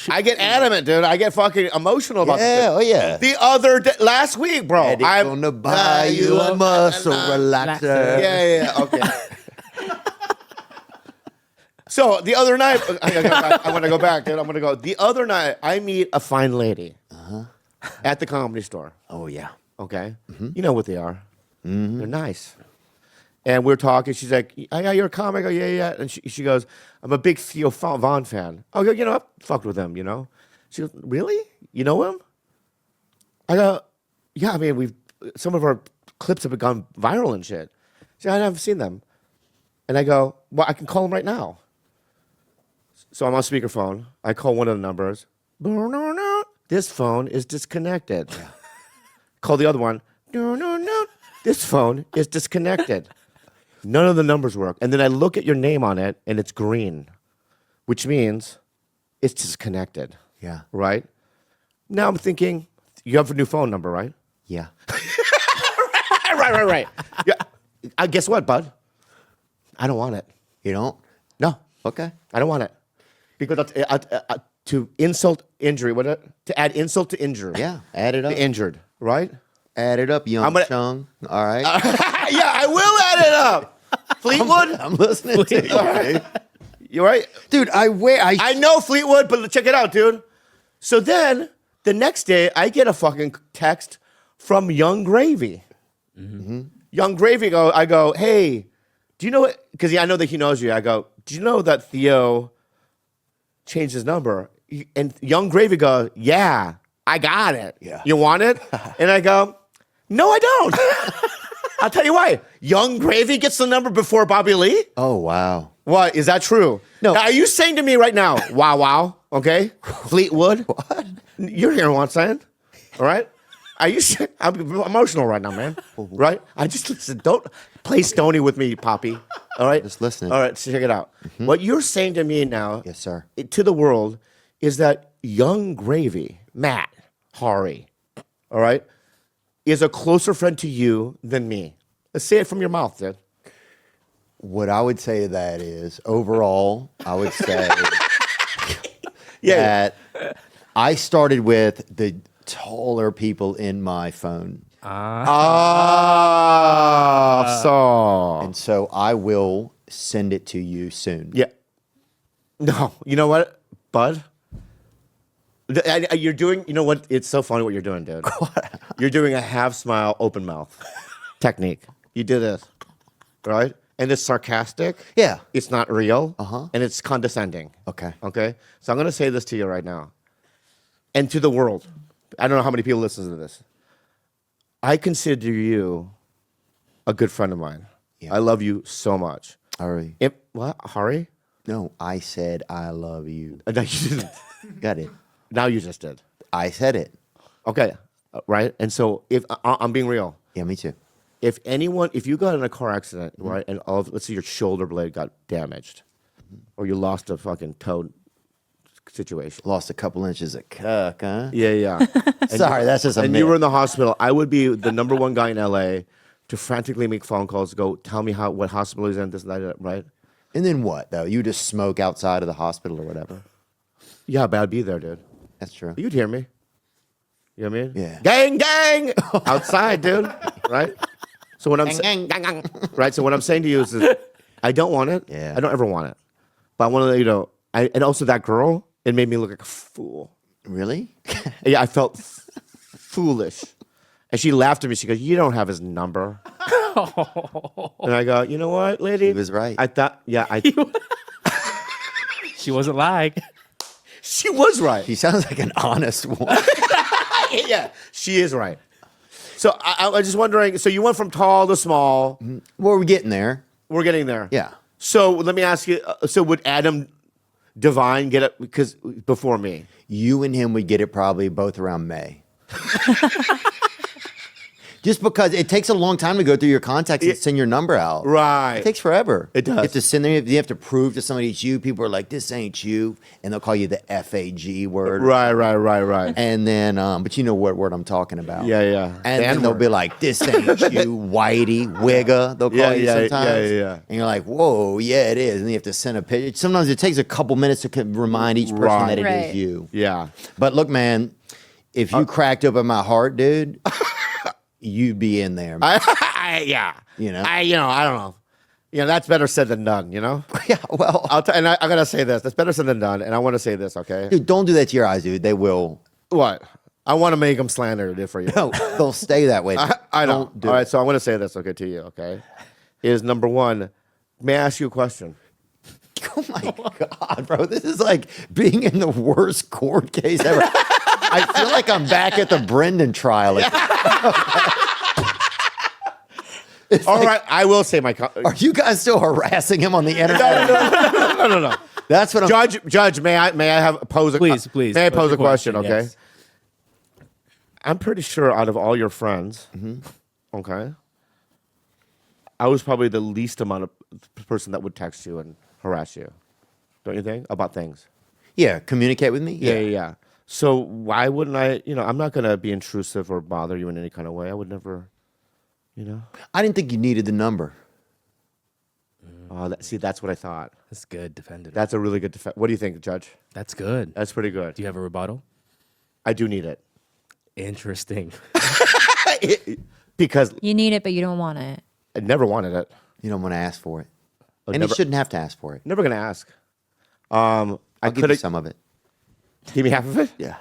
I get adamant, dude. I get fucking emotional about this. Yeah. Oh, yeah. The other day, last week, bro. Eddie gonna buy you a muscle relaxer. Yeah. Okay. So the other night, I'm gonna go back, dude. I'm gonna go. The other night, I meet a fine lady at the Comedy Store. Oh yeah. Okay, you know what they are. They're nice. And we're talking. She's like, "Yeah, you're a comic." I go, yeah. And she goes, "I'm a big Theo Vaughn fan." I go, "You know, I fucked with him. You know." She goes, "Really? You know him?" I go, "Yeah. I mean, some of our clips have gone viral and shit." She goes, "I haven't seen them." And I go, "Well, I can call him right now." So I'm on speakerphone. I call one of the numbers. This phone is disconnected. Call the other one. This phone is disconnected. None of the numbers work. And then I look at your name on it, and it's green, which means it's disconnected. Yeah. Right? Now I'm thinking, you have a new phone number, right? Yeah. Right. Yeah. Guess what, bud? I don't want it. You don't? No, Okay. I don't want it. Because to insult injury, to add insult to injury. Yeah. Add it up. The injured, right? Add it up, young I'm gonna- Chung. All right. Yeah, I will add it up. Fleetwood? I'm listening to you. Dude. You right? Dude, I know Fleetwood, but check it out, dude. So then, the next day, I get a fucking text from Young Gravy. Young Gravy, I go, "Hey, do you know what?" Because I know that he knows you. I go, "Do you know that Theo changed his number?" And Young Gravy goes, "Yeah, I got it. Yeah. You want it?" And I go, "No, I don't." I'll tell you why. Young Gravy gets the number before Bobby Lee? Oh, wow. What? Is that true? No. Now, are you saying to me right now, wow, okay? Fleetwood? What? You're hearing what I'm saying? All right? Are you I'm emotional right now, man. Right? I just listen. Don't play Stony with me, Poppy. All right? Just listening. All right, so check it out. What you're saying to me now, Yes, sir. to the world, is that Young Gravy, Matt Hari, all right, is a closer friend to you than me. Let's say it from your mouth, dude. What I would say to that is, overall, I would say Yeah. that I started with the taller people in my phone. So. And so I will send it to you soon. Yeah. No, you know what, bud? You're doing, you know what? It's so funny what you're doing, dude. You're doing a half smile, open mouth technique. You do this, right? And it's sarcastic. Yeah. It's not real. Uh-huh. And it's condescending. Okay. Okay. So I'm going to say this to you right now and to the world. I don't know how many people listen to this. I consider you a good friend of mine. Yeah. I love you so much. Hari. What? Hari? No, I said I love you. No, you didn't. Got it. Now you just did. I said it. Okay, right? And so if I'm being real, Yeah, me too. if you got in a car accident, right, and let's say your shoulder blade got damaged, or you lost a fucking toe situation. Lost a couple inches of cuck, huh? Yeah. Sorry, that's just a And myth. you were in the hospital. I would be the number one guy in LA to frantically make phone calls, go tell me what hospital he's in, this, that, right? And then what, though? You just smoke outside of the hospital or whatever. Yeah, but I'd be there, dude. That's true. You'd hear me. You know what I mean? Yeah. Gang, gang! Outside, dude. Right? So what I'm saying, right? So what I'm saying to you is I don't want it. Yeah. I don't ever want it. But I want to let you know, and also that girl, it made me look like a fool. Really? Yeah, I felt foolish. And she laughed at me. She goes, "You don't have his number." And I go, "You know what, lady?" He was right. I thought, She wasn't lying. she was right. He sounds like an honest one. Yeah, she is right. So I was just wondering, so you went from tall to small. Well, we're getting there. We're getting there. Yeah. So let me ask you, so would Adam Devine get it because before me? You and him would get it probably both around May. Just because it takes a long time to go through your contacts and send your number out. Right. It takes forever. It does. You have to send them. You have to prove to somebody it's you. People are like, "This ain't you," and they'll call you the FAG word. Right. And then, but you know what word I'm talking about. Yeah. And then they'll be like, "This ain't you, Whitey, Wigga." They'll call you sometimes. Yeah. And you're like, "Whoa, yeah, it is." And you have to send a picture. Sometimes it takes a couple minutes to remind each person that it Right. is you. Yeah. But look, man, if you cracked open my heart, dude, you'd be in there. Man. Yeah. You know? I don't know. You know, that's better said than done, you know? Yeah, well, I got to say this. That's better said than done. And I want to say this, okay? dude, don't do that to your eyes, dude. They will. What? I want to make them slandered for you. No, they'll stay that way. I know. Don't do All it. right, so I want to say this, okay, to you, okay? Is number one, may I ask you a question? Oh my God, bro. This is like being in the worst court case ever. I feel like I'm back at the Brendan trial. All right, I will say my... Are you guys still harassing him on the internet? No. That's what I'm... Judge, may I pose a... Please. May I pose a question, okay? yes. I'm pretty sure out of all your friends, okay, I was probably the least amount of person that would text you and harass you. Don't you think? About things. Yeah, communicate with me? Yeah. So why wouldn't I, I'm not going to be intrusive or bother you in any kind of way. I would never, I didn't think you needed the number. See, that's what I thought. That's good. Defended. That's a really good defense. What do you think, Judge? That's good. That's pretty good. Do you have a rebuttal? I do need it. Interesting. Because You need it, but you don't want it. I never wanted it. You don't want to ask for it. Oh, And never- you shouldn't have to ask for it. Never going to ask. I I'll give could you have... some of it. Give me half of it? Yeah.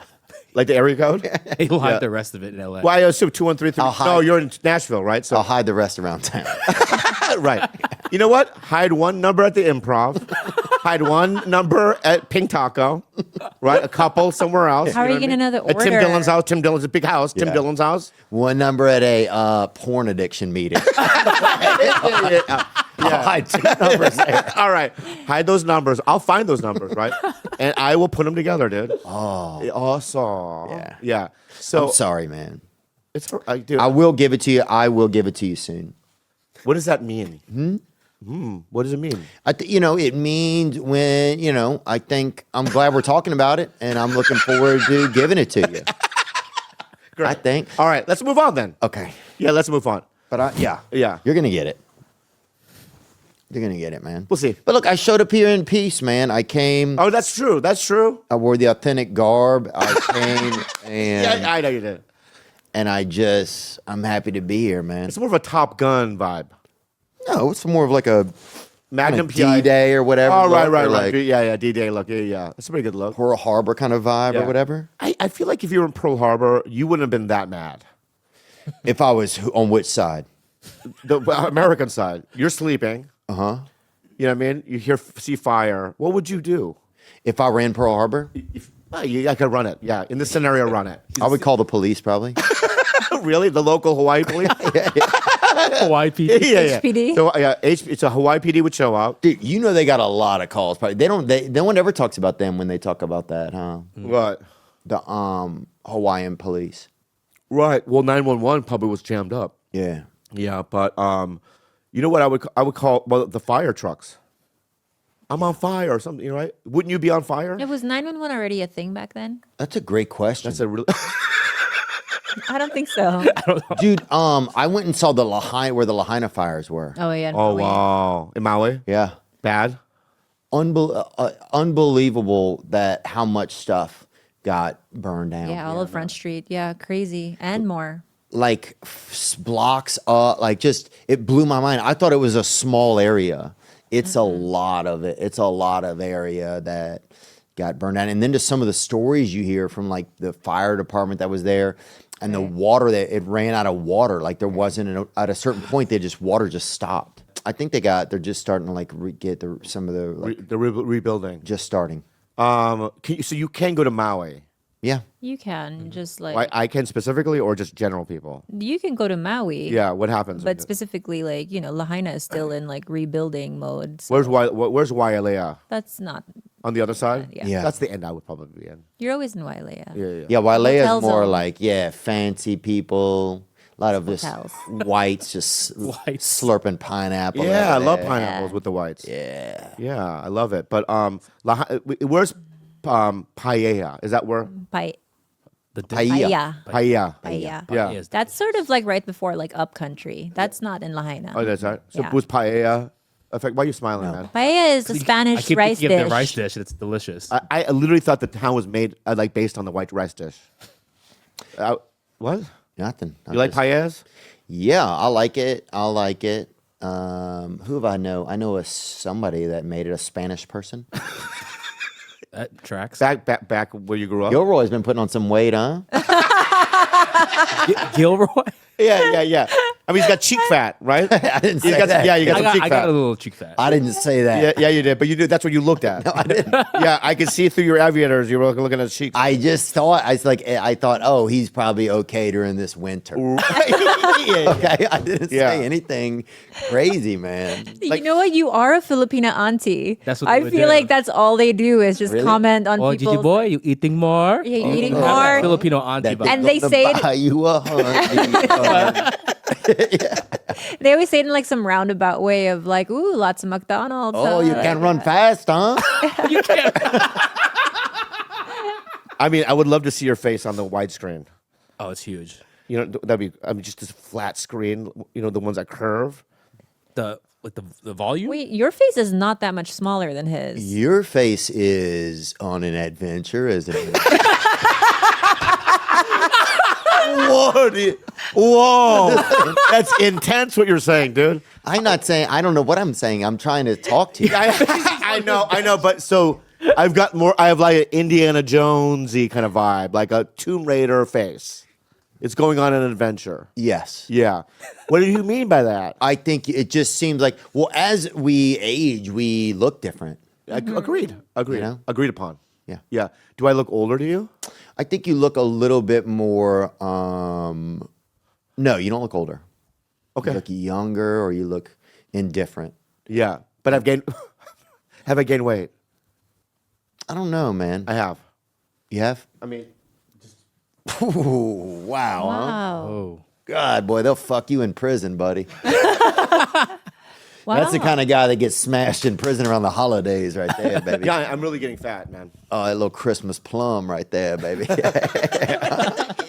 Like the area code? He'll hide Yeah. the rest of it in LA. Well, I assume 2133. I'll hide. No, you're in Nashville, right? So I'll hide the rest around town. right. You know what? Hide one number at the Improv. Hide one number at Pink Taco. Right? A couple somewhere else. How are you what I gonna know the At Tim order? Dillon's house. Tim Dillon's a big house. Tim Yeah. Dillon's house. One number at a porn addiction meeting. I'll hide two numbers there. All right. Hide those numbers. I'll find those numbers, right? And I will put them together, dude. Oh. Awesome. Yeah. Yeah. So I'm sorry, man. it's dude, I will give it to you. I will give it to you soon. what does that mean? What does it mean? It means when, I think I'm glad we're talking about it and I'm looking forward to giving it to you. Great. I think. All right. Let's move on then. Okay. Yeah, let's move on. But yeah. Yeah. You're going to get it. You're going to get it, man. We'll see. But look, I showed up here in peace, man. I came. Oh, that's true. That's true. I wore the authentic garb. I came and Yeah, I know you did. I'm happy to be here, man. It's more of a Top Gun vibe. No, it's more of like a Magnum PI. D-Day or whatever. Oh, right, look, right, or right. like Yeah, D-Day look. Yeah. That's a pretty good look. Pearl Harbor kind of vibe Yeah. or whatever. I feel like if you were in Pearl Harbor, you wouldn't have been that mad. If I was on which side? The American side. You're sleeping. Uh-huh. You know what I mean? You see fire. What would you do? If I ran Pearl Harbor, I could run it. Yeah, in this scenario, run it. I would call the police probably. Really? The local Hawaii police? Hawaii PD. yeah. HPD? So, it's a Hawaii PD would show up. Dude, they got a lot of calls. Probably no one ever talks about them when they talk about that, huh? What? The Hawaiian police. Right. Well, 911 probably was jammed up. Yeah. Yeah, but you know what I would call the fire trucks. I'm on fire or something, right? Wouldn't you be on fire? It was 911 already a thing back then? That's a great question. That's a really I don't think so. Dude, I went and saw the where the Lahaina fires were. Oh yeah. Oh Maui. wow, in Maui, Yeah. bad. Unbelievable that how much stuff got burned down. Yeah, all of Front Street. Yeah, crazy and more. Like blocks up, like just it blew my mind. I thought it was a small area. It's a lot of it. It's a lot of area that got burned down. And then just some of the stories you hear from like the fire department that was there and the water that it ran out of water. Like there wasn't at a certain point, water just stopped. I think they're just starting to like get some of the like, They're rebuilding. just starting. So you can go to Maui. Yeah. You can just like I can specifically, or just general people. you can go to Maui. Yeah, what happens? But specifically, like Lahaina is still in like rebuilding mode. So where's Wailea? that's not. On the other side? Yeah. Yeah. That's the end I would probably be in. You're always in Wailea. Yeah. Yeah, Wailea's Hotel more zone. like, fancy people. A lot of just Hotels. whites just slurping pineapple. Yeah, I over love there. pineapples with the whites. Yeah. Yeah, I love it. But where's Paella? Is that where? Paella. Paella. Yeah. That's sort of like right before like upcountry. That's not in Lahaina. Oh, that's right. So Yeah. was paella? Why are you smiling, man? Paella is a I Spanish keep rice thinking of dish. the rice dish. It's delicious. I literally thought the town was made like based on the white rice dish. What? Nothing. You like paellas? Yeah, I like it. I like it. Who have I know? I know somebody that made it, a Spanish person. That tracks. Back where you grew up? Gilroy's been putting on some weight, huh? Gilroy. Yeah. I mean, he's got cheek fat, right? I didn't say got, that. Yeah, you got I some cheek got fat. a little cheek fat. I didn't say that. Yeah, you did. But you did. That's what you looked at. No, I didn't. Yeah, I could see through your aviators. You were looking at his cheeks. I just thought I thought, oh, he's probably okay during this winter. Yeah. Okay, I didn't Yeah. say anything crazy, man. You know what? You are a Filipina auntie. That's what I they feel do. like that's all they do is just Really? comment on Oh, Gigi people's. boy, you eating more? Yeah, you eating Have that more. Filipino auntie. That vibe. And they gonna say it- buy you a honey. They always say it in like some roundabout way of like, ooh, lots of McDonald's. Oh, you can't run fast, huh? I mean, I would love to see your face on the widescreen. Oh, it's huge. You know, that'd be just this flat screen. You know, the ones that curve. The volume. Wait, your face is not that much smaller than his. Your face is on an adventure, isn't it? Whoa, that's intense. What you're saying, dude. I'm not saying, I don't know what I'm saying. I'm trying to talk to you. I know. But so I have like an Indiana Jonesy kind of vibe, like a Tomb Raider face. It's going on an adventure. Yes. Yeah. What do you mean by that? I think it just seems like, well, as we age, we look different. Agreed. You know? Agreed upon. Yeah. Yeah. Do I look older to you? I think you look a little bit more, no, you don't look older. Okay. You look younger or you look indifferent. Yeah. But I've gained. Have I gained weight? I don't know, man. I have. You have? I mean, Ooh, wow. Huh? Wow. Oh. God, boy, they'll fuck you in prison, buddy. Wow. That's the kind of guy that gets smashed in prison around the holidays right there, baby. yeah, I'm really getting fat, man. Oh, that little Christmas plum right there, baby.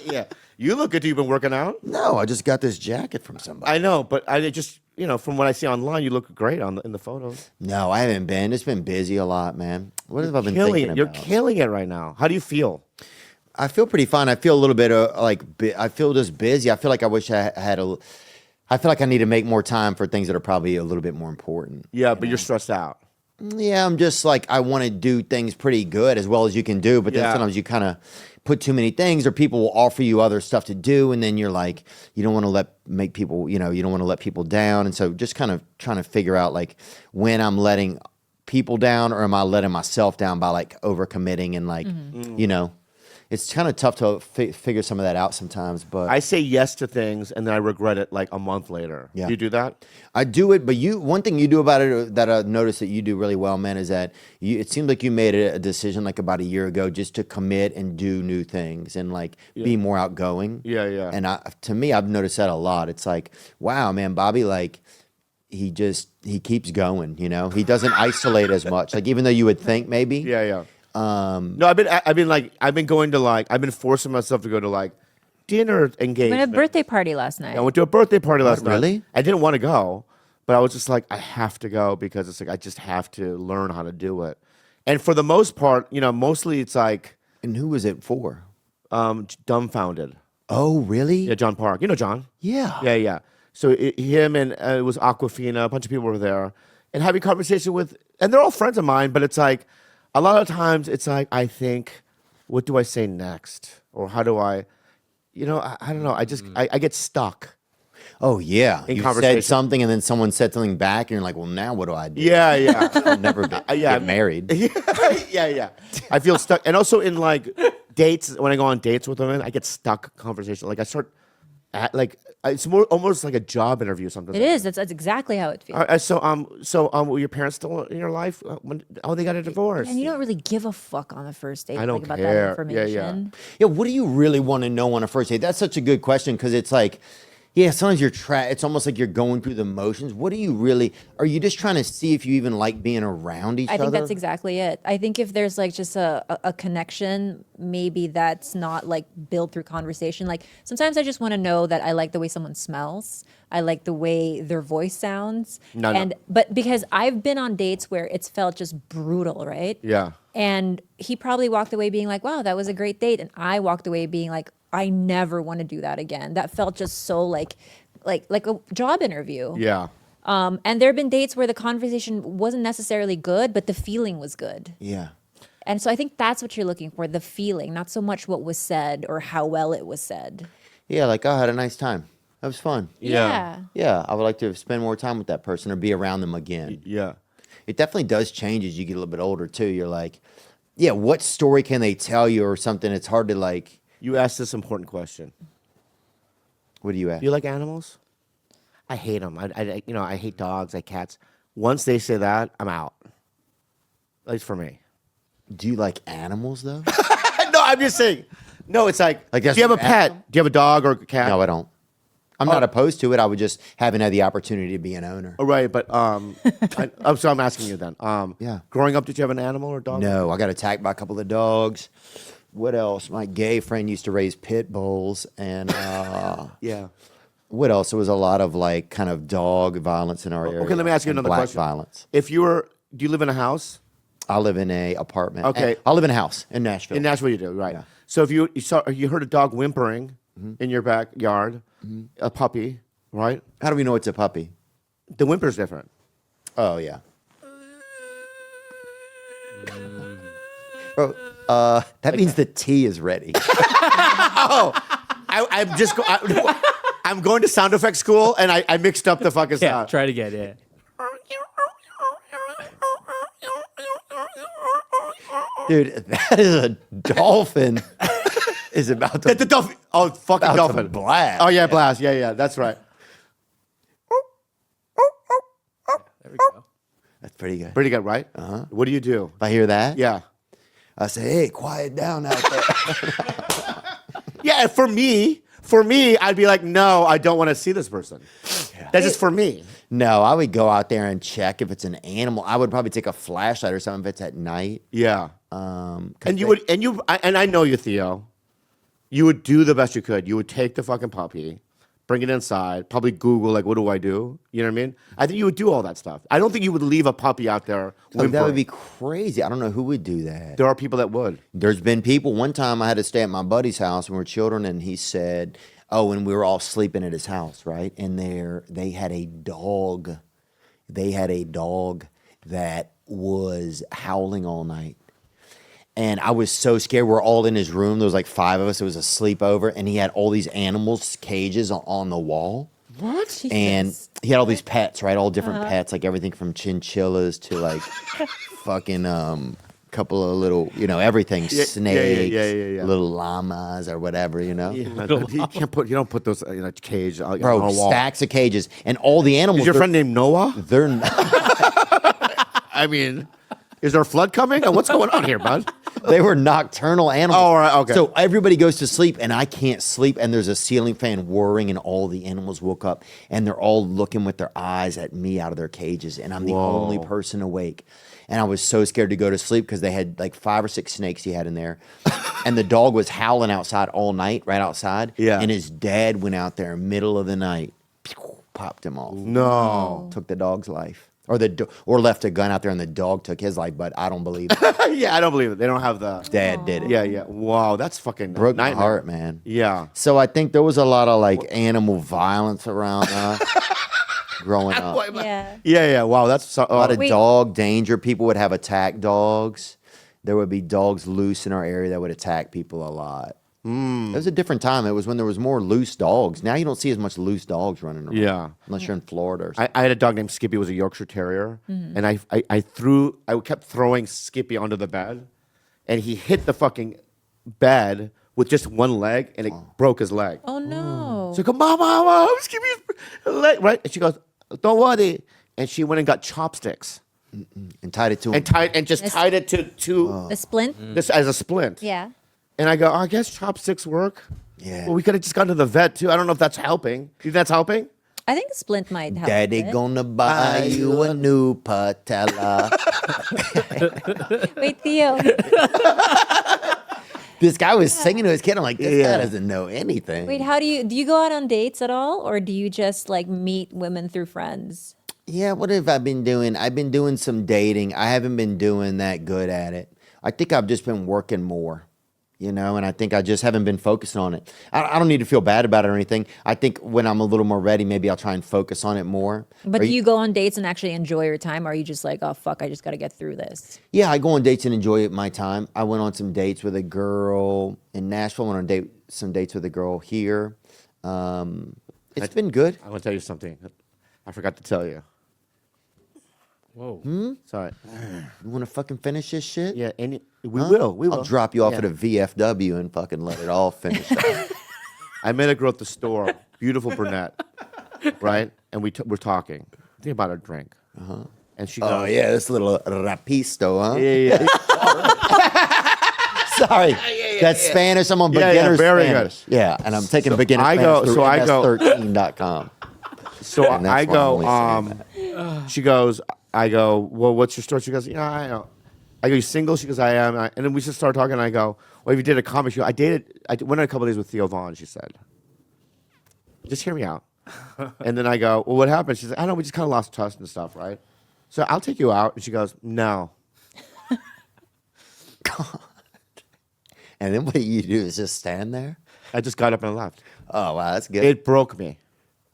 Yeah. You look good. You've been working out. No, I just got this jacket from somebody. I know, but I just, from what I see online, you look great in the photos. No, I haven't been. It's been busy a lot, man. What have I been Killing thinking it. You're about? killing it right now. How do you feel? I feel pretty fine. I feel a little bit I feel just busy. I feel like I wish I had I feel like I need to make more time for things that are probably a little bit more important. Yeah, but you're stressed out. Yeah, I'm just like, I want to do things pretty good as well as you can do, but then Yeah. sometimes you kind of put too many things or people will offer you other stuff to do and then you're like, you don't want to make people, you don't want to let people down. And so just kind of trying to figure out like when I'm letting people down or am I letting myself down by like overcommitting and like, it's kind of tough to figure some of that out sometimes, but I say yes to things and then I regret it like a month later. Yeah. Do you do that? I do it, but one thing you do about it that I noticed that you do really well, man, is that it seems like you made a decision like about a year ago just to commit and do new things and like be more outgoing. Yeah. And to me, I've noticed that a lot. It's like, wow, man, Bobby, like he keeps going, he doesn't isolate as much. Like even though you would think maybe. Yeah. No, I've been forcing myself to go to like dinner We engagement. went to a birthday party last night. I went to a birthday party last night. really? I didn't want to go, but I was just like, I have to go because it's like I just have to learn how to do it. And for the most part, mostly it's like And who was it for? dumbfounded. Oh, really? Yeah, John Park. You know John? Yeah. Yeah. So him and it was Aquafina, a bunch of people were there, and having conversation with, and they're all friends of mine, but it's like, a lot of times it's like, I think, what do I say next? Or how do I don't know. I get stuck. Oh, yeah. In You conversation. said something and then someone said something back and you're like, well, now what do I do? Yeah. I'll never get married. yeah. I feel stuck. And also in like dates, when I go on dates with women, I get stuck conversation. Like I start, it's more almost like a job interview sometimes. It is. That's exactly how it feels. So were your parents still in your life? They got a divorce. And you don't really give a fuck on the first date. I don't about care. that Yeah, information. Yeah, what do you really want to know on a first date? That's such a good question because it's like, yeah, sometimes it's almost like you're going through the motions. What do you really, are you just trying to see if you even like being around each other? I think that's exactly it. I think if there's like just a connection, maybe that's not like built through conversation. Like sometimes I just want to know that I like the way someone smells. I like the way their voice sounds. No. But because I've been on dates where it's felt just brutal, right? Yeah. And he probably walked away being like, wow, that was a great date. And I walked away being like, I never want to do that again. That felt just so like a job interview. Yeah. And there have been dates where the conversation wasn't necessarily good, but the feeling was good. Yeah. And so I think that's what you're looking for, the feeling, not so much what was said or how well it was said. Yeah, like, I had a nice time. That was fun. Yeah. Yeah, I would like to spend more time with that person or be around them again. Yeah. It definitely does change as you get a little bit older, too. You're like, yeah, what story can they tell you or something? It's hard to like. You asked this important question. What do you ask? Do you like animals? I hate them. I hate dogs. I hate cats. Once they say that, I'm out. At least for me. Do you like animals, though? No, I'm just saying. No, it's like do that's you have a what you pet? asked Do you have a dog or a cat? No, I don't. I'm not opposed to it. I would just haven't had the opportunity to be an owner. Oh, right, but so I'm asking you then. Yeah. Growing up, did you have an animal or a dog? No, I got attacked by a couple of dogs. What else? My gay friend used to raise pit bulls, and Yeah. what else? There was a lot of like kind of dog violence in our area. Okay, let me ask you and another black question. Violence. Do you live in a house? I live in a apartment. Okay. I live in a house in Nashville. In Nashville, you do, right? Yeah. So if you heard a dog whimpering in your backyard, a puppy, right? How do we know it's a puppy? The whimper's different. Oh yeah. Bro, that means the tea is ready. I'm going to sound effects school, and I mixed up the fucking Yeah, sound. try it again. Yeah. Dude, that is a dolphin. Is about to The dolphin. Oh, fucking about to dolphin. blast. Oh yeah, blast. Yeah, that's right. There we go. That's pretty good. Pretty good, right? What do you do? If I hear that, Yeah. I say, hey, quiet down out there. Yeah, for me, I'd be like, no, I don't want to see this person. That's just for me. No, I would go out there and check if it's an animal. I would probably take a flashlight or something if it's at night. Yeah. 'Cause And I know you, Theo. You would do the best you could. You would take the fucking puppy, bring it inside, probably Google, like, what do I do? You know what I mean? I think you would do all that stuff. I don't think you would leave a puppy out there. Oh, that would whimpering. be crazy. I don't know who would do that. There are people that would. There's been people. One time I had to stay at my buddy's house when we were children, and he said, oh, and we were all sleeping at his house, right? And they had a dog. They had a dog that was howling all night. And I was so scared. We're all in his room. There was like 5 of us. It was a sleepover. And he had all these animals' cages on the wall. What? And Jesus. he had all these pets, right? All different pets, like everything from chinchillas to like fucking couple of little, everything, snakes, yeah. little llamas or whatever, You don't put those in a cage on Bro, a wall. stacks of cages. And all the animals. Is your friend named Noah? They're not. I mean, is there a flood coming? What's going on here, bud? They were nocturnal animals. Oh, all right, okay. So everybody goes to sleep, and I can't sleep, and there's a ceiling fan whirring, and all the animals woke up, and they're all looking with their eyes at me out of their cages, and I'm the only person awake. And I was so scared to go to sleep because they had like 5 or 6 snakes he had in there. And the dog was howling outside all night, right outside. Yeah. And his dad went out there middle of the night, popped him off. No. Took the dog's life. Or left a gun out there and the dog took his life, but I don't believe it. Yeah, I don't believe it. They don't have the. Dad did it. Yeah, yeah. Wow, that's fucking Broke my nightmare. heart, man. Yeah. So I think there was a lot of like animal violence around us growing up. Yeah. Yeah, yeah. Wow, that's so, A lot of Wait. dog danger. People would have attack dogs. There would be dogs loose in our area that would attack people a lot. It was a different time. It was when there was more loose dogs. Now you don't see as much loose dogs running around. Yeah. Unless you're in Florida or something. I had a dog named Skippy. It was a Yorkshire Terrier, and I kept throwing Skippy onto the bed, and he hit the fucking bed with just one leg, and it broke his leg. Oh no. So I go, Mom, Skippy's leg, right? And she goes, don't worry, and she went and got chopsticks And tied it to him. and tied it to The splint? this as a splint. Yeah. And I go, I guess chopsticks work. Yeah. Well, we could have just gone to the vet too. I don't know if that's helping. You think that's helping? I think the splint might help. Daddy it. gonna buy you a new patella. Wait, Theo. This guy was singing to his kid. I'm like, this Yeah. guy doesn't know anything. Wait, do you go out on dates at all, or do you just like meet women through friends? Yeah, what have I been doing? I've been doing some dating. I haven't been doing that good at it. I think I've just been working more, and I think I just haven't been focusing on it. I don't need to feel bad about it or anything. I think when I'm a little more ready, maybe I'll try and focus on it more. But do you go on dates and actually enjoy your time, or are you just like, oh fuck, I just got to get through this? Yeah, I go on dates and enjoy my time. I went on some dates with a girl in Nashville. Went on some dates with a girl here. It's been good. I want to tell you something. I forgot to tell you. Whoa. Sorry. You want to fucking finish this shit? Yeah, and we will. We will. I'll drop you off Yeah. at a VFW and fucking let it all finish. I met a girl at the store, beautiful brunette, right? And we're talking. Think about a drink. And she goes, Oh yeah, this little rapisto, huh? yeah, yeah. Sorry, that's Spanish. I'm on Yeah, yeah, beginner very Spanish. Yeah, and I'm taking beginner I Spanish go- through so I go- ms13.com. So And that's I why I'm go, only saying I go, well, what's your story? She goes, yeah, I know. I go, you single? She goes, I am. And then we just start talking, and I go, well, if you did a comic show, I went on a couple of days with Theo Vaughn, she said. Just hear me out. And then I go, well, what happened? She's like, I don't know, we just kind of lost trust and stuff, right? So I'll take you out. And she goes, no. And then what you do is just stand there. I just got up and left. Oh wow, that's good. It broke me.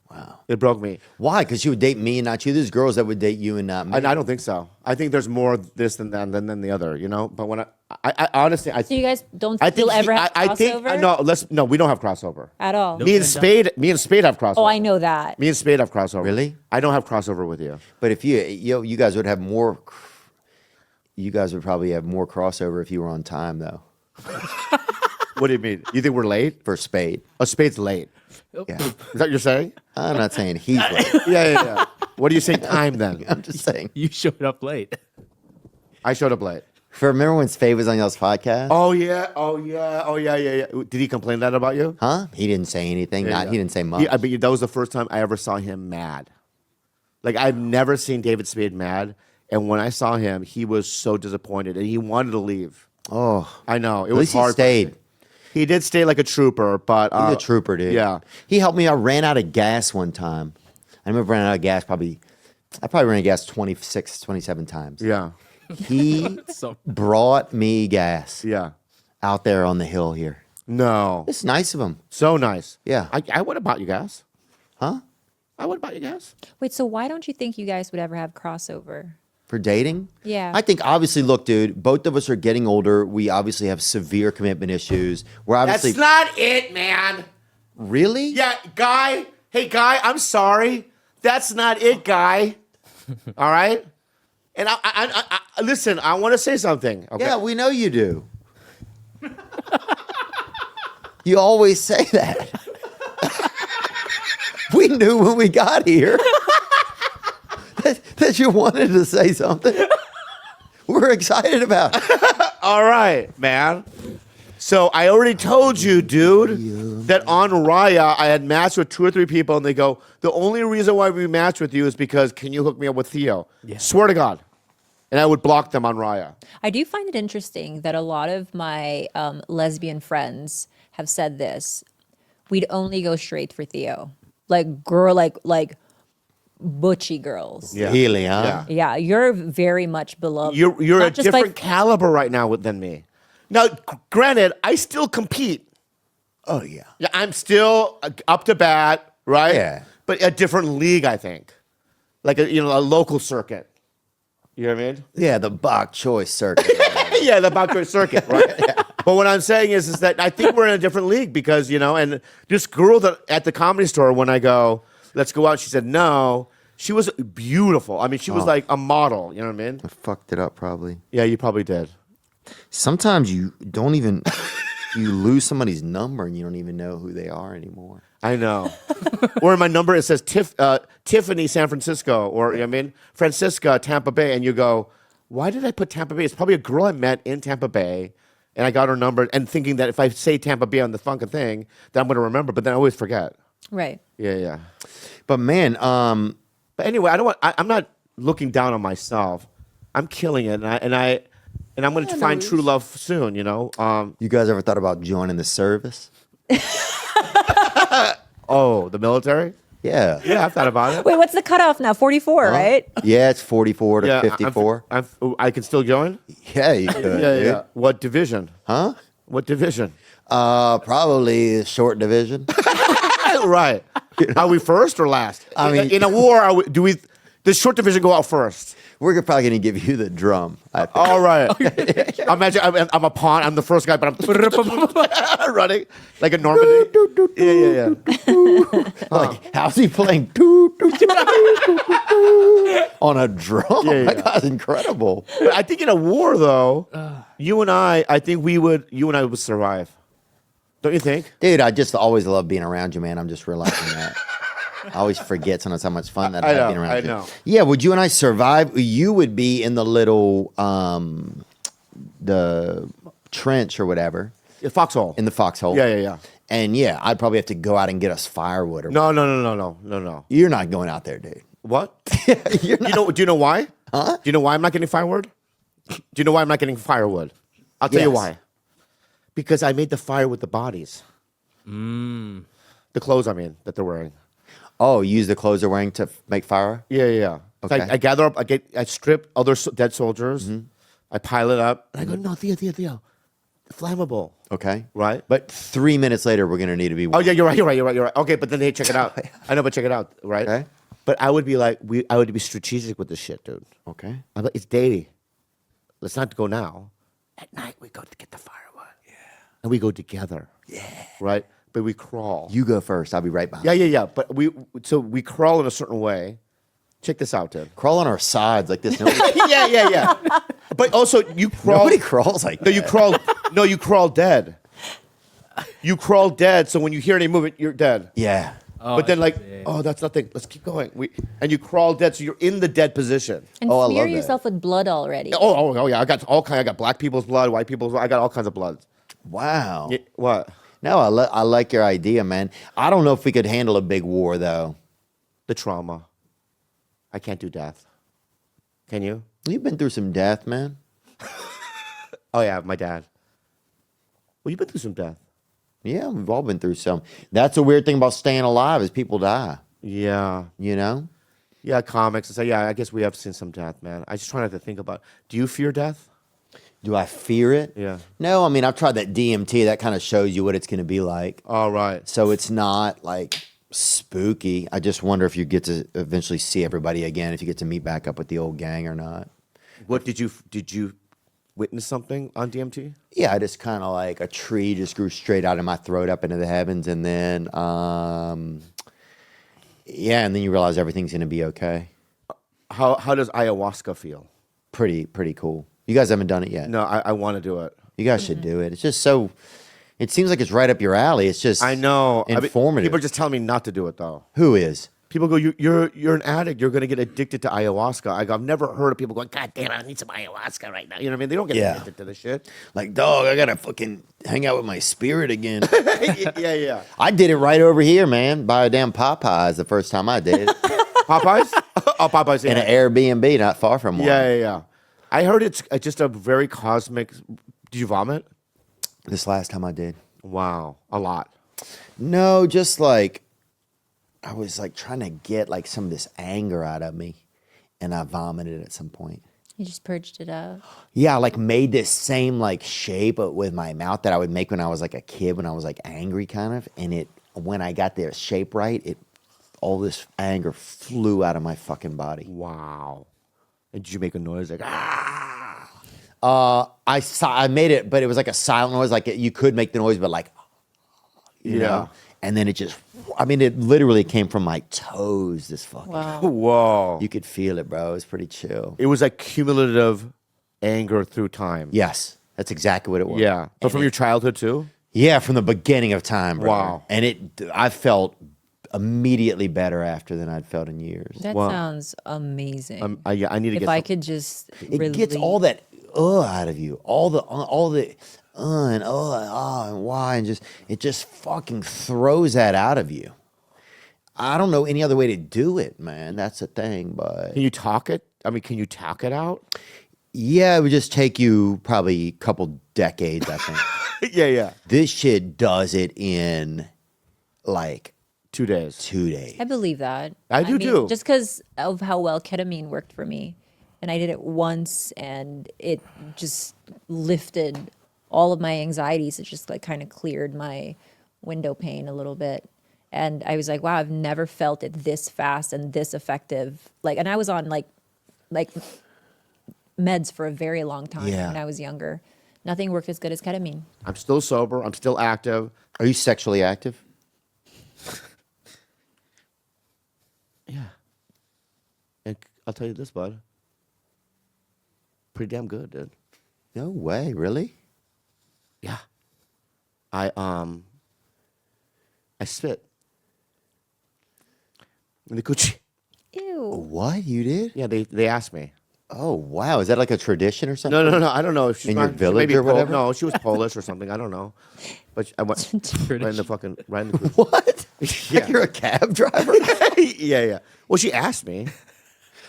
Wow. It broke me. Why? Because she would date me and not you. There's girls that would date you and not me. I don't think so. I think there's more this than that than the other, But when I honestly, So you guys don't I think still ever have I think crossover no, we don't have crossover. at all? Me and Spade have crossover. Oh, I know that. Me and Spade have crossover. Really? I don't have crossover with you. But if you guys would have more. You guys would probably have more crossover if you were on time though. What do you mean? You think we're late? For Spade. Oh, Spade's late. Yeah. Is that what you're saying? I'm not saying he's late. Yeah. What do you say time then? I'm just saying. You showed up late. I showed up late. Remember when Spade was on y'all's podcast? Oh yeah. Did he complain that about you? Huh? He didn't say anything. Yeah. He didn't say much. I bet that was the first time I ever saw him mad. Like I've never seen David Spade mad, and when I saw him, he was so disappointed and he wanted to leave. Oh, I know it at was least hard. he stayed. He did stay like a trooper, but He's a trooper, dude. Yeah. He helped me. I ran out of gas one time. I remember running out of gas I probably ran out of gas 26, 27 times. Yeah. He So brought me gas Yeah. out there on the hill here. No. It's nice of him. So nice. Yeah. I would have bought you gas. Huh? I would have bought you gas. Wait, so why don't you think you guys would ever have crossover? For dating? Yeah. I think obviously, look, dude, both of us are getting older. We obviously have severe commitment issues. We're obviously. That's not it, man. Really? Yeah, guy. Hey, guy, I'm sorry. That's not it, guy. All right? And I listen, I want to say something. Okay? Yeah, we know you do. You always say that. We knew when we got here that you wanted to say something. We're excited about it. All right, man. So I already told you, dude, that on Raya I had matched with 2 or 3 people, and they go, the only reason why we matched with you is because can you hook me up with Theo? Yeah. Swear to God. And I would block them on Raya. I do find it interesting that a lot of my lesbian friends have said this. We'd only go straight for Theo. Like butchy girls. Yeah. Really, huh? Yeah, you're very much beloved. You're a Not just by different caliber right now than me. Now, granted, I still compete. Oh, yeah. Yeah, I'm still up to bat, right? Yeah. But a different league, I think. Like a local circuit. You know what I mean? Yeah, the bok choy circuit. Yeah, the Backward circuit, right? But what I'm saying is that I think we're in a different league because, and this girl that at the Comedy Store, when I go, let's go out, she said no. She was beautiful. I mean, she was like a model. You know what I mean? I fucked it up probably. Yeah, you probably did. Sometimes you don't even, you lose somebody's number and you don't even know who they are anymore. I know. Or in my number, it says Tiffany, San Francisco, or, you know what I mean? Francisca, Tampa Bay. And you go, why did I put Tampa Bay? It's probably a girl I met in Tampa Bay. And I got her number and thinking that if I say Tampa Bay on the fucking thing, that I'm going to remember. But then I always forget. right. Yeah. But man, But anyway, I'm not looking down on myself. I'm killing it. And I'm going to find true love soon, you guys ever thought about joining the service? Oh, the military? Yeah. Yeah, I've thought about it. Wait, what's the cutoff now? 44, right? Yeah, it's 44 to 54. I can still join? Yeah, you could. Yeah. What division? Huh? What division? Probably short division. Right. Are we first or last? I mean- in a war, does short division go out first? We're probably going to give you the drum, I think. All right. Imagine I'm a pawn. I'm the first guy, but I'm running like a Normandy. Yeah. Like, how's he playing on a drum? Yeah. That guy's incredible. But I think in a war, though, you and I would survive. Don't you think? Dude, I just always love being around you, man. I'm just realizing that. I always forget sometimes how much fun that I have being around you. I know. Yeah, would you and I survive? You would be in the little the trench or whatever. Foxhole. In the foxhole. Yeah. And yeah, I'd probably have to go out and get us firewood. Or No. You're not going out there, dude. What? You're not. Do you know why? Huh? Do you know why I'm not getting firewood? Do you know why I'm not getting firewood? I'll tell you Yes. why. Because I made the fire with the bodies. The clothes, that they're wearing. Oh, you use the clothes they're wearing to make fire? Yeah. Okay. I gather up, I strip other dead soldiers. I pile it up. And I go, no, Theo. Flammable. Okay. Right? But 3 minutes later, we're going to need to be. Oh, yeah, you're right. Okay, but then they check it out. I know, but check it out, right? Okay. But I would be like, I would be strategic with this shit, dude. Okay. I'm like, it's day. Let's not go now. At night, we go to get the firewood. Yeah. And we go together. Yeah. Right? But we crawl. You go first. I'll be right behind. Yeah. But we crawl in a certain way. Check this out, dude. Crawl on our sides like this. Yeah. But also, you crawl. Nobody crawls like that. You crawl. No, you crawl dead. You crawl dead. So when you hear any movement, you're dead. Yeah. But then, that's nothing. Let's keep going. And you crawl dead, so you're in the dead position. And Oh, I smear love that. yourself with blood already. Oh yeah. I got all kind. I got black people's blood, white people's blood. I got all kinds of blood. Wow. Yeah, what? No, I like your idea, man. I don't know if we could handle a big war, though. The trauma. I can't do death. Can you? You've been through some death, man. Oh yeah, my dad. Well, you've been through some death. Yeah, we've all been through some. That's a weird thing about staying alive is people die. Yeah. You know? Yeah, comics. So yeah, I guess we have seen some death, man. I just try not to think about. Do you fear death? Do I fear it? Yeah. No, I mean, I've tried that DMT. That kind of shows you what it's going to be like. All right. So it's not like spooky. I just wonder if you get to eventually see everybody again, if you get to meet back up with the old gang or not. What did you witness something on DMT? Yeah, I just kind of like a tree just grew straight out of my throat up into the heavens, and then and then you realize everything's going to be okay. How does ayahuasca feel? Pretty cool. You guys haven't done it yet. No, I want to do it. You guys should do it. It's just so. It seems like it's right up your alley. It's just. I know. Informative. People are just telling me not to do it though. Who is? People go, you're an addict. You're going to get addicted to ayahuasca. I've never heard of people going, God damn it, I need some ayahuasca right now. You know what I mean? They don't get addicted to this shit. Like, dog, I gotta fucking hang out with my spirit again. Yeah. I did it right over here, man. By a damn Popeyes the first time I did it. Popeyes? Oh, Popeyes. In Yeah. an Airbnb not far from one. Yeah. I heard it's just a very cosmic. Did you vomit? This last time I did. Wow, a lot. No, just like I was like trying to get like some of this anger out of me, and I vomited at some point. You just purged it out. Yeah, I like made this same like shape with my mouth that I would make when I was like a kid, when I was like angry kind of, and it when I got the shape right, all this anger flew out of my fucking body. Wow. And did you make a noise like ah? I made it, but it was like a silent noise. Like you could make the noise, but like, you know? And then it just, I mean, it literally came from my toes. This fucking, Wow. Whoa. you could feel it, bro. It was pretty chill. It was like cumulative anger through time. Yes, that's exactly what it was. Yeah. But from your childhood too? Yeah, from the beginning of time, bro. Wow. And I felt immediately better after than I'd felt in years. That Wow. sounds amazing. I need to if get I some- could just It gets all that out of you, all the and and why, and it just fucking throws that out of you. I don't know any other way to do it, man. That's the thing, but Can you talk it? I mean, can you talk it out? yeah, it would just take you probably a couple decades, I think. Yeah. This shit does it in like 2 days. 2 days. I believe that. I do too. Just because of how well ketamine worked for me. And I did it once and it just lifted all of my anxieties. It just like kind of cleared my window pane a little bit. And I was like, wow, I've never felt it this fast and this effective. Like, and I was on like meds for a very long time Yeah. when I was younger. Nothing worked as good as ketamine. I'm still sober. I'm still active. Are you sexually active? Yeah. And I'll tell you this, bud. Pretty damn good, dude. No way, really? Yeah. I spit in the coochie. Ew. What, you did? Yeah, they asked me. Oh wow, is that like a tradition or something? No. I don't know if she's In your she village may be or whatever? No, she was Polish or something. I don't know. But I went right in the fucking right in the coochie. What? Yeah. Like you're a cab driver? Yeah. Well, she asked me.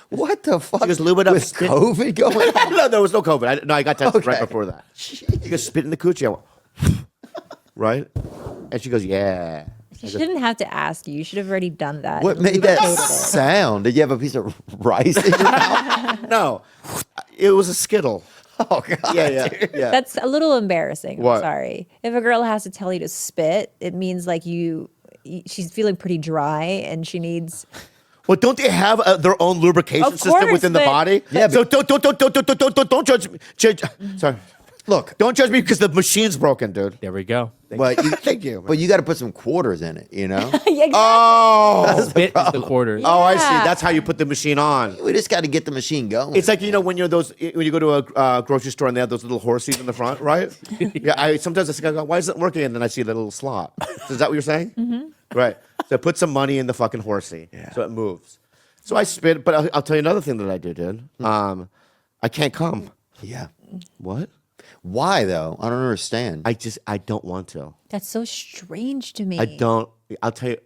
What the fuck? She goes, lube it up. With spit. COVID going on? No, there was no COVID. I got tested right Okay. before that. She goes, spit in the coochie. I went, right? And she goes, yeah. You shouldn't have to ask you. You should have already done that. What made that sound? Did you have a piece of rice in your mouth? No, it was a Skittle. Oh god. Yeah. That's a little embarrassing. What? I'm sorry. If a girl has to tell you to spit, it means like she's feeling pretty dry and she needs. Well, don't they have their own lubrication Of system course, within the but- body? Yeah, So don't judge me. Sorry. Look, Don't judge me because the machine's broken, dude. There we go. but you, Thank you. but you got to put some quarters in it, you know? Yeah, exactly. Oh, Spit is the quarter. oh, I see. Yeah. That's how you put the machine on. We just got to get the machine going. It's like, you know, when you go to a grocery store and they have those little horses in the front, right? Yeah. Sometimes I think, why isn't it working? And then I see the little slot. Is that what you're saying? Mm-hmm. Right. So put some money in the fucking horsey so it moves. So I spit, but I'll tell you another thing that I do, dude. I can't come. yeah. What? Why though? I don't understand. I don't want to. That's so strange to me. I don't. I'll tell you.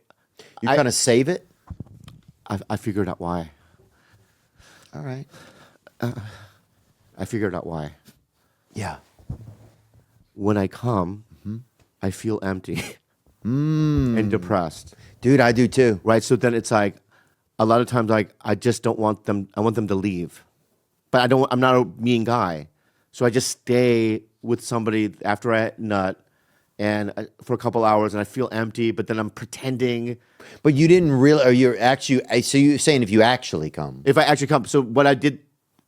You're trying to save it? I figured out why. All right. I figured out why. Yeah. When I come, I feel empty and depressed. Dude, I do too. Right. So then it's like a lot of times, like I just don't want them. I want them to leave, but I don't. I'm not a mean guy, so I just stay with somebody after I nut, and for a couple hours, and I feel empty. But then I'm pretending. But you didn't really, or you're actually, so you're saying if you actually come. If I actually come, so what I did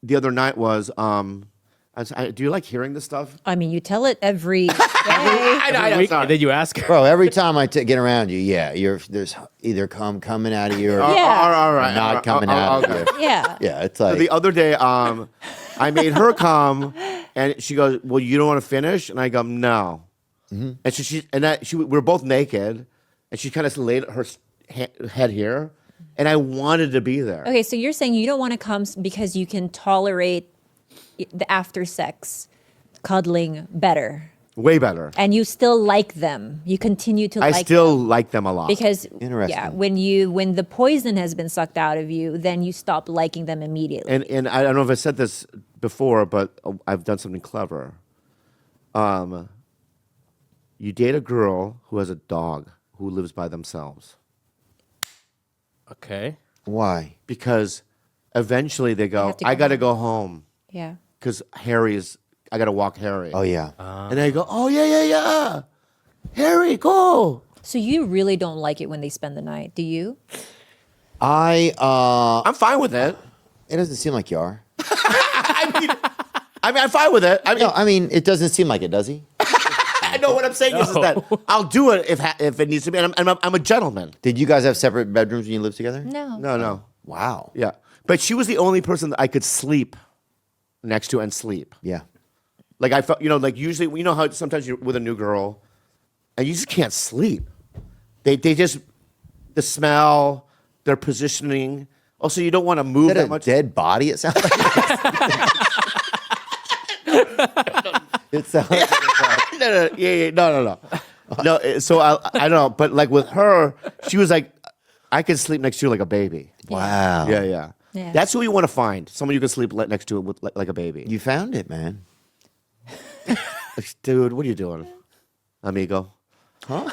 the other night was, do you like hearing this stuff? I mean, you tell it every day. I know, Every week, sorry. and then you ask her. Bro, every time I get around you, yeah, there's either coming out of you or Yeah. All right. not coming out of you. Yeah. Yeah, it's So like, the other day, I made her come, and she goes, "Well, you don't want to finish?" And I go, "No." Mm-hmm. And we were both naked, and she kind of laid her head here, and I wanted to be there. Okay, so you're saying you don't want to come because you can tolerate the after sex cuddling better, Way better. and you still like them. You continue to I like still them like them a lot. because Interesting. when the poison has been sucked out of you, then you stop liking them immediately. And I don't know if I said this before, but I've done something clever. You date a girl who has a dog who lives by themselves Okay. Why? because eventually they go, have to I come got to home. go home Yeah. because I got to walk Harry. Oh yeah. And they go, oh, yeah. Harry, go. So you really don't like it when they spend the night, do you? I'm fine with it. It doesn't seem like you are. I mean, I'm fine with it. I mean, No, I mean it doesn't seem like it, does he? I know what I'm saying is that I'll do it if it needs to be. And I'm a gentleman. Did you guys have separate bedrooms when you lived together? No. No. Wow. Yeah. But she was the only person that I could sleep next to and sleep. Yeah. Like I felt, like usually, you know how sometimes you're with a new girl and you just can't sleep. They just, the smell, their positioning. Also, you don't want to move Is that that a much. dead body? It sounds like. It sounds like. No. No, so I don't know. But like with her, she was like, I could sleep next to you like a baby. Wow. Yeah. Yeah. That's who you want to find. Someone you can sleep next to with like a baby. You found it, man. Dude, what are you doing? Amigo. Huh?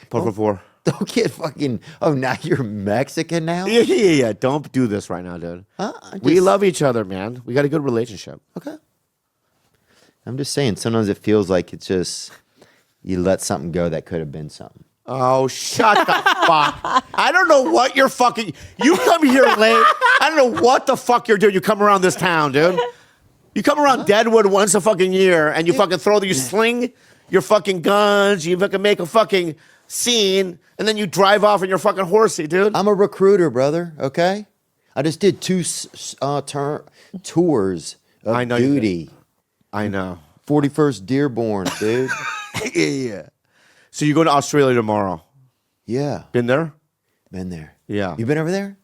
Por favor. Don't get fucking. Oh, now you're Mexican now? Yeah. Don't do this right now, dude. Huh? We love each other, man. We got a good relationship. Okay. I'm just saying, sometimes it feels like it's just you let something go that could have been something. Oh, shut the fuck. I don't know what you're fucking. You come here late. I don't know what the fuck you're doing. You come around this town, dude. You come around Deadwood once a fucking year and you fucking you sling your fucking guns, you fucking make a fucking scene, and then you drive off in your fucking horsey, dude. I'm a recruiter, brother. Okay, I just did two tours of I know you did. duty. I know. 41st Dearborn, dude. Yeah. So you go to Australia tomorrow. Yeah, Been there? been there. Yeah. You been over there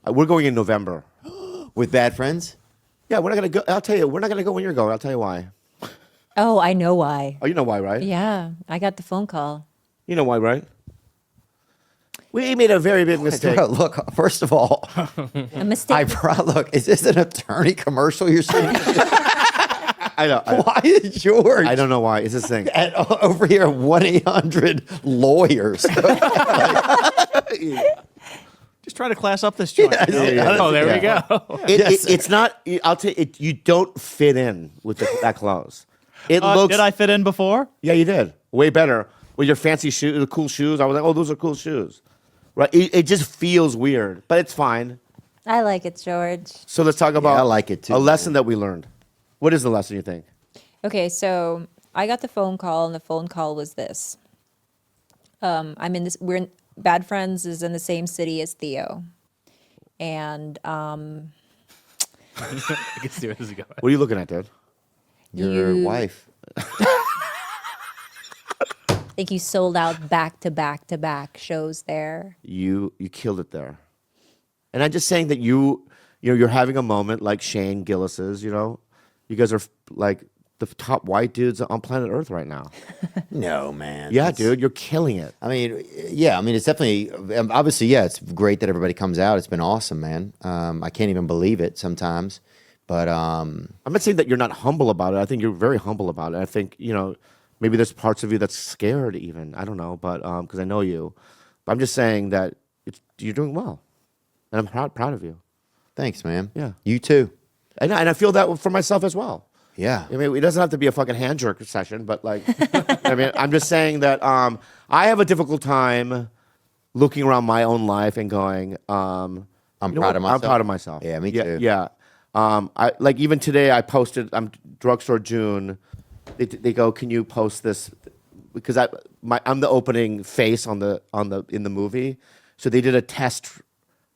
We're going in November. with bad friends? Yeah, we're not gonna go. I'll tell you, we're not gonna go when you're going. I'll tell you why. Oh, I know why. Oh, you know why, right? Yeah, I got the phone call. You know why, right? We made a very big mistake. Bro, look, first of all, A mistake. look, is this an attorney commercial you're saying? I know. Why is George I don't know why. It's this thing. over here at 1-800-LAWYERS? Just try to class up this joint. you know? Yeah. Oh, there we Yeah. go. It's not. I'll tell you. You don't fit in with that clothes. It looks. Did I fit in before? Yeah, you did. Way better with your fancy shoes, the cool shoes. I was like, oh, those are cool shoes. Right? It just feels weird, but it's fine. I like it, George. So let's talk about. I like it too, A lesson man. that we learned. What is the lesson you think? Okay, so I got the phone call, and the phone call was this. Bad Friends is in the same city as Theo, and I can see where this is going. What are you looking at, dude? Your You- wife. I think you sold out back to back to back shows there. You killed it there. And I'm just saying that you're having a moment like Shane Gillis's. You guys are like the top white dudes on planet Earth right now. No, man. Yeah, That's- dude, you're killing it. I mean, yeah. I mean, it's definitely, obviously, yeah. It's great that everybody comes out. It's been awesome, man. I can't even believe it sometimes, but I'm not saying that you're not humble about it. I think you're very humble about it. I think maybe there's parts of you that's scared even. I don't know, but because I know you, but I'm just saying that you're doing well, and I'm proud of you. thanks, man. Yeah. You too. And I feel that for myself as well. Yeah. I mean, it doesn't have to be a fucking hand jerk session, but like, I mean, I'm just saying that I have a difficult time looking around my own life and going, I'm you know proud what? of myself. I'm proud of myself. Yeah, me too. Yeah. I like even today I posted. I'm drugstore June. They go, can you post this? Because I'm the opening face in the movie. So they did a test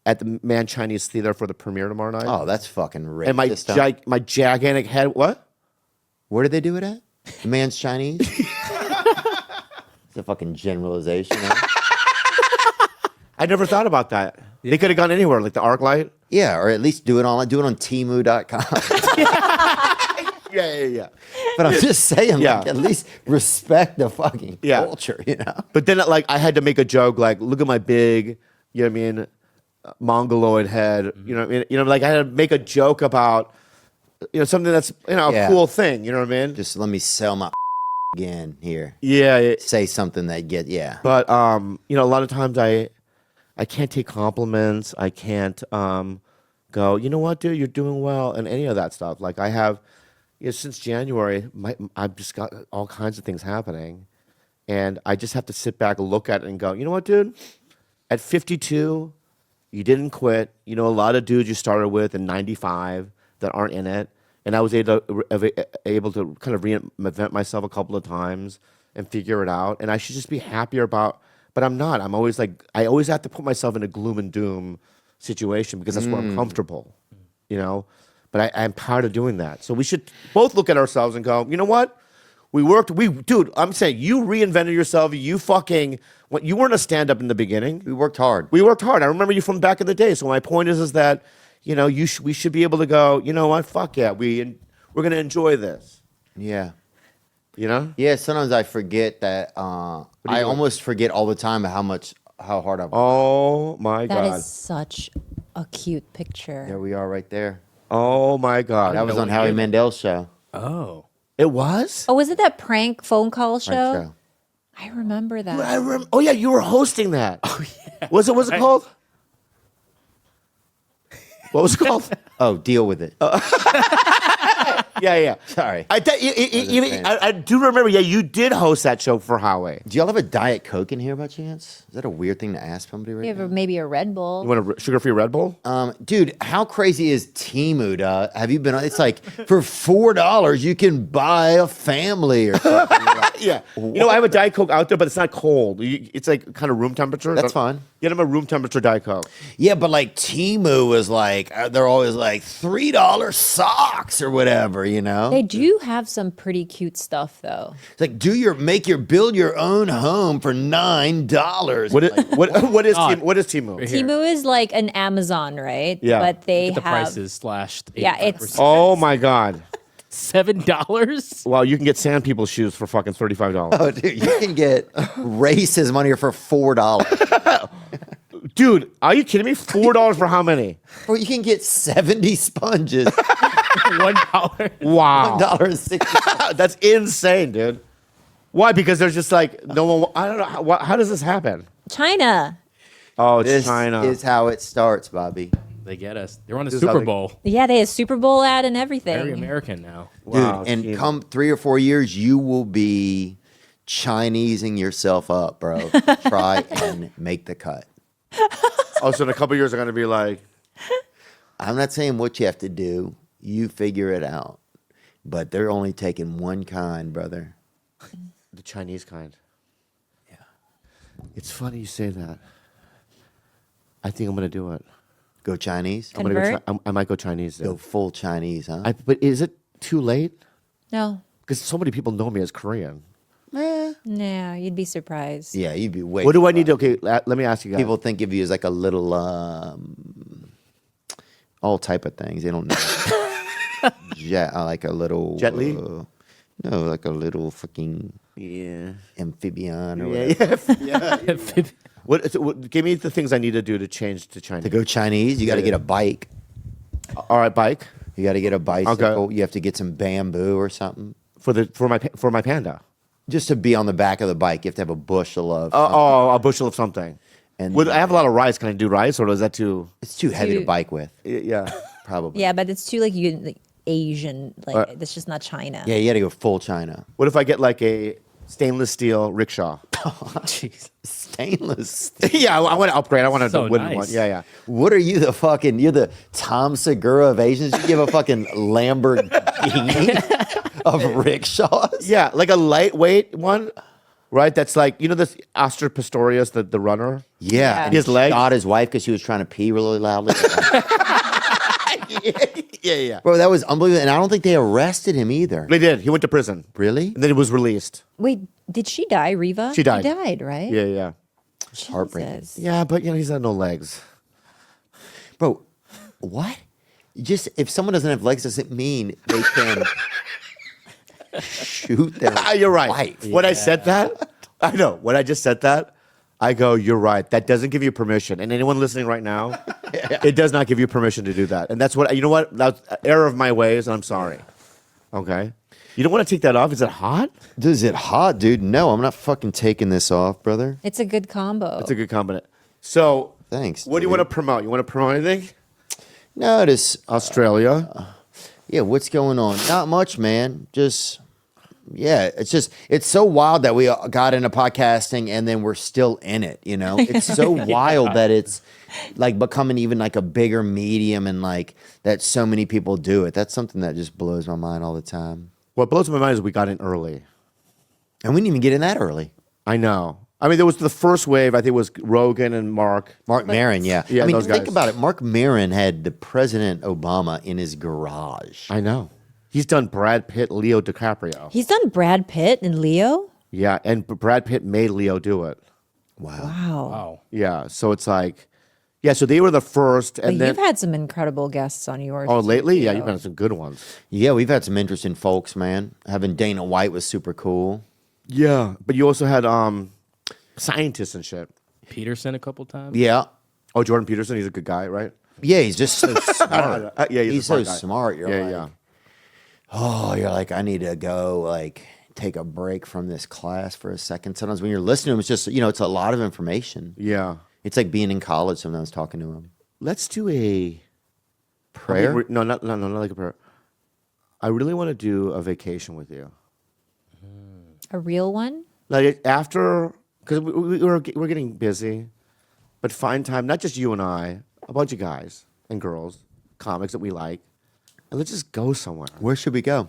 at the Man Chinese Theater for the premiere tomorrow night. Oh, that's fucking rich. and my gigantic head. What? Where did they do it at? The Man's Chinese? It's a fucking generalization. Huh? I never thought about that. They could have gone anywhere, like the arc light. Yeah, or at least do it on Temu.com. Yeah. But I'm just saying, Yeah. like, at least respect the fucking Yeah. culture, you know? But then, like, I had to make a joke, like, look at my big, you know what I mean, mongoloid head. You know what I mean? You know, like, I had to make a joke about, you know, something that's, you know, Yeah. a cool thing. You know what I mean? Just let me sell my again here. Yeah. Say something that yeah. But you know, a lot of times I can't take compliments. I can't go, you know what, dude, you're doing well, and any of that stuff. Like I have, you know, since January, I've just got all kinds of things happening, and I just have to sit back, look at it, and go, you know what, dude, at 52, you didn't quit. You know, a lot of dudes you started with in 95 that aren't in it, and I was able to kind of reinvent myself a couple of times and figure it out, and I should just be happier about. But I'm not. I'm always like, I always have to put myself in a gloom and doom situation because that's where I'm comfortable, you know? But I'm tired of doing that. So we should both look at ourselves and go, you know what? Dude, I'm saying you reinvented yourself. You weren't a stand-up in the beginning. We worked hard. We worked hard. I remember you from back in the day. So my point is that, you know, we should be able to go, you know what? Fuck yeah. We're going to enjoy this, Yeah. you know? Yeah, sometimes I forget that. I almost forget all the time how hard I've. Oh my That God. is such a cute picture. There we are, right there. Oh my God. That was on Howie Mandel's show. Oh. It was? Oh, was it that prank phone call show? Right show. I remember that. Oh yeah, you were hosting that. Oh yeah. What's it called? What was it called? Oh, deal with it. Yeah. Sorry. I do remember. Yeah, you did host that show for Howie. Do y'all have a Diet Coke in here by chance? Is that a weird thing to ask somebody right You have now? maybe a Red Bull. You want a sugar-free Red Bull? Dude, how crazy is Temu? Have you been on? It's like for $4 you can buy a family or something. Yeah. You know, I have a Diet Coke out there, but it's not cold. It's like kind of room temperature. That's fine. Get him a room temperature Diet Coke. Yeah, but like Temu is like they're always like $3 socks or whatever, you know. They do have some pretty cute stuff though. It's like build your own home for $9. What is Temu? Temu is like an Amazon, right? Yeah. But they The have prices slashed. Yeah, it's- 85%. Oh my God. $7. Well, you can get Sand People shoes for fucking $35. Oh, dude, you can get racism on here for $4. Dude, are you kidding me? $4 for how many? Or you can get 70 sponges. $1. Wow. $1.60. That's insane, dude. Why? Because there's just like no one. I don't know. How does this happen? China. Oh, it's This China. is how it starts, Bobby. They get us. They're on the This is how Super they- Bowl. Yeah, they have Super Bowl ad and everything. Very American now. Wow, Dude, and China. come 3 or 4 years, you will be Chinesing yourself up, bro. Try and make the cut. Oh, so in a couple of years, they're gonna be like, I'm not saying what you have to do. You figure it out. But they're only taking one kind, brother. the Chinese kind. Yeah. It's funny you say that. I think I'm gonna do it. Go Chinese? I'm gonna go. Convert? I might go Chinese. Go Dude. full Chinese, huh? But is it too late? No. Because so many people know me as Korean. No, you'd be surprised. Yeah, you'd be way. What do I need surprised. to? Okay, let me ask you guys. People think of you as like a little, all type of things. They don't know. Like a little. Jet Li? No, like a little fucking yeah. amphibian or Yeah, whatever. yeah. What? Give me the things I need to do to change to Chinese. To go Chinese, you got to get a bike. All right, bike You got to get a bicycle. You have to get some bamboo or something. for my panda. Just to be on the back of the bike, you have to have a bushel of. A bushel of something. And I have a lot of rice. Can I do rice, or is that too? it's too heavy to Too- bike with, Yeah. probably. Yeah, but it's too like Asian. Like that's just not China. Yeah, you got to go full China. What if I get like a stainless steel rickshaw? Jeez. Stainless steel. Yeah, I want to upgrade. I want So a wooden nice. one. Yeah. What are you, you're the Tom Segura of Asians? You give a fucking Lamborghini of rickshaws? Yeah, like a lightweight one, right? That's like, you know this Astor Pistorius, the runner? Yeah. His leg? Shot his wife because she was trying to pee really loudly. Yeah. Bro, that was unbelievable. And I don't think they arrested him either. They did. He went to prison. Really? And then he was released. Wait, did she die, Riva? She died. She died, right? Yeah. Heartbreaking. Jesus. Yeah, but, you know, he's had no legs. Bro, what? Just if someone doesn't have legs, doesn't mean they can shoot their You're right. wife. When I said that, I know. When I just said that, I go, you're right. That doesn't give you permission. And anyone listening right now, it does not give you permission to do that. And that's what, you know what? That's an error of my ways, and I'm sorry. Okay? You don't want to take that off? Is it hot? Is it hot, dude? No, I'm not fucking taking this off, brother. It's a good combo. It's a good combination. So, Thanks. what do you want to promote? You want to promote anything? No, this. Australia. Yeah, what's going on? Not much, man. Just. Yeah, it's so wild that we got into podcasting and then we're still in it, you know? It's so wild that it's like becoming even like a bigger medium and like that so many people do it. That's something that just blows my mind all the time. What blows my mind is we got in early. And we didn't even get in that early. I know. I mean, there was the first wave. I think it was Rogan and Mark. Mark Maron, yeah. Yeah, I mean, those think guys. about it. Mark Maron had the President Obama in his garage. I know. He's done Brad Pitt, Leo DiCaprio. He's done Brad Pitt and Leo. Yeah, and Brad Pitt made Leo do it. Wow. Wow. Wow. Yeah, so it's like, yeah, so they were the first, But and then you've had some incredible guests on yours. oh, too, lately, yeah, Theo. you've had some good ones. Yeah, we've had some interesting folks, man. Having Dana White was super cool. Yeah, but you also had scientists and shit. Peterson a couple times. Yeah. Oh, Jordan Peterson, he's a good guy, right? Yeah, he's just so smart. Yeah, he's a he's so smart guy. smart. You're Yeah, like, yeah. oh, you're like, I need to go like take a break from this class for a second. Sometimes when you're listening to him, it's just, you know, it's a lot of information. Yeah. It's like being in college sometimes talking to him. Let's do a Prayer? No, not like a prayer. I really want to do a vacation with you. A real one? Like after, because we're getting busy, but find time, not just you and I, a bunch of guys and girls, comics that we like, and let's just go somewhere. Where should we go?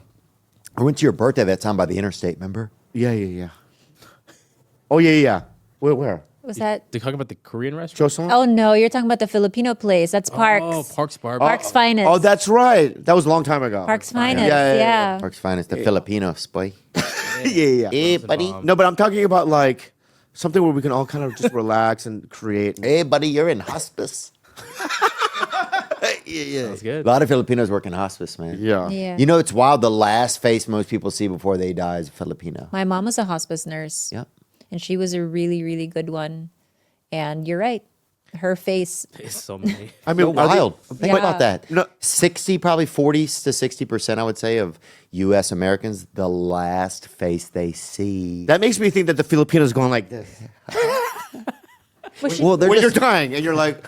I went to your birthday that time by the interstate, remember? Yeah. Oh, yeah. Where? Was that? They talking about the Korean restaurant. Joseon? Oh no, you're talking about the Filipino place. That's Parks. Oh, Parks Bar. Parks Finest. Oh, that's right. That was a long time ago. Parks Finest. Yeah. Yeah. Parks Finest, the Filipinos, boy. yeah. Hey, buddy. No, but I'm talking about like something where we can all kind of just relax and create. Hey, buddy, you're in hospice. Sounds A good. lot of Filipinos work in hospice, man. Yeah. Yeah. You know, it's wild. The last face most people see before they die is a Filipino. My mom was a hospice nurse. Yep. And she was a really, really good one. And you're right. Her face. It's so many. I mean, So wild. Think Yeah. about that. No. 60, probably 40 to 60%, I would say, of U.S. Americans, the last face they see. that makes me think that the Filipinos going like this. Well, they're When you're just, dying and you're like,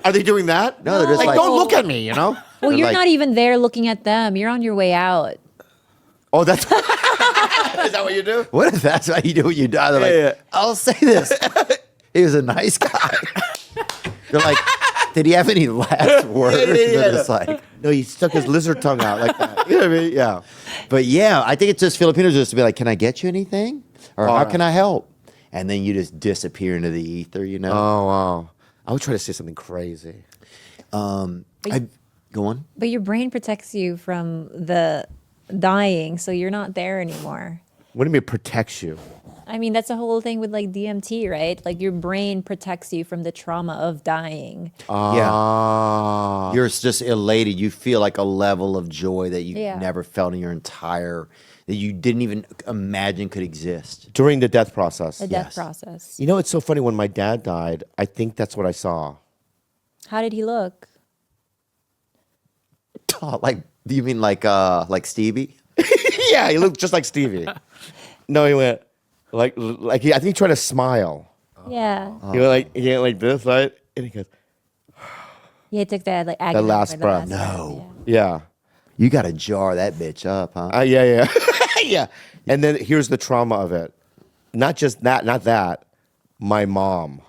are they doing that? no, they're just Like, like, don't look at me, you know? Well, They're you're like- not even there looking at them. You're on your way out. Oh, that's. Is that what you do? what if that's what you do when you die? They're like, Yeah. I'll say this. He was a nice guy. They're like, did he have any last words? Yeah. They're just like, No, he stuck his lizard tongue out like that. You know what I mean? Yeah. but yeah, I think it's just Filipinos just to be like, can I get you anything? Or how yeah. can I help? And then you just disappear into the ether, you know? Oh, wow. I would try to say something crazy. Go on. But your brain protects you from the dying, so you're not there anymore. What do you mean it protects you? I mean, that's the whole thing with like DMT, right? Like your brain protects you from the trauma of dying. Ah. You're just elated. You feel like a level of joy that you Yeah. never felt in your entire, that you didn't even imagine could exist. During the death process. The death process. You know, it's so funny. When my dad died, I think that's what I saw. How did he look? Like, do you mean like Stevie? Yeah, he looked just like Stevie. No, he went like I think he tried to smile. Yeah. He went like this, right? And he goes, He took that like agony last for the breath. last No. yeah. You got to jar that bitch up, huh? Yeah. Yeah. And then here's the trauma of it. Not just that, not that. My mom.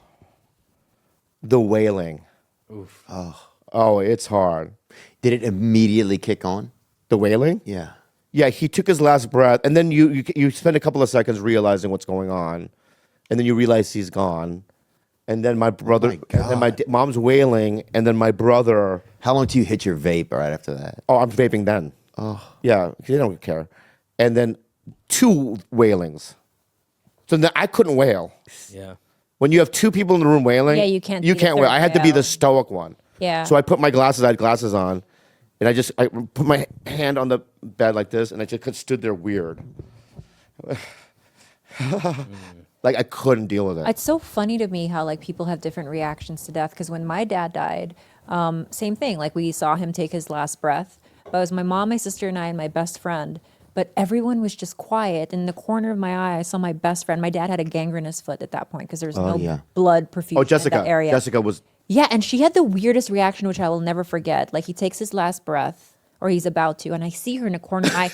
The wailing. Oof. Oh, it's hard. Did it immediately kick on? The wailing? Yeah. Yeah, he took his last breath, and then you spend a couple of seconds realizing what's going on, and then you realize he's gone, and then my brother, my and then my mom's wailing, and then my brother. How long do you hit your vape right after that? Oh, I'm vaping then. Oh, yeah, they don't care, and then 2 wailings. So then I couldn't wail. Yeah. When you have two people in the room wailing, Yeah, you can't You be the can't wail. third I had to guy be the out. stoic one. Yeah. So I put my glasses. I had glasses on, and I put my hand on the bed like this, and I just stood there weird. Like I couldn't deal with it. It's so funny to me how like people have different reactions to death. Because when my dad died, same thing. Like we saw him take his last breath. But it was my mom, my sister, and I, and my best friend. But everyone was just quiet. In the corner of my eye, I saw my best friend. My dad had a gangrenous foot at that point because there was no yeah. blood perfusion Oh, Jessica. in that area. Jessica was. Yeah, and she had the weirdest reaction, which I will never forget. Like he takes his last breath, or he's about to, and I see her in a corner eye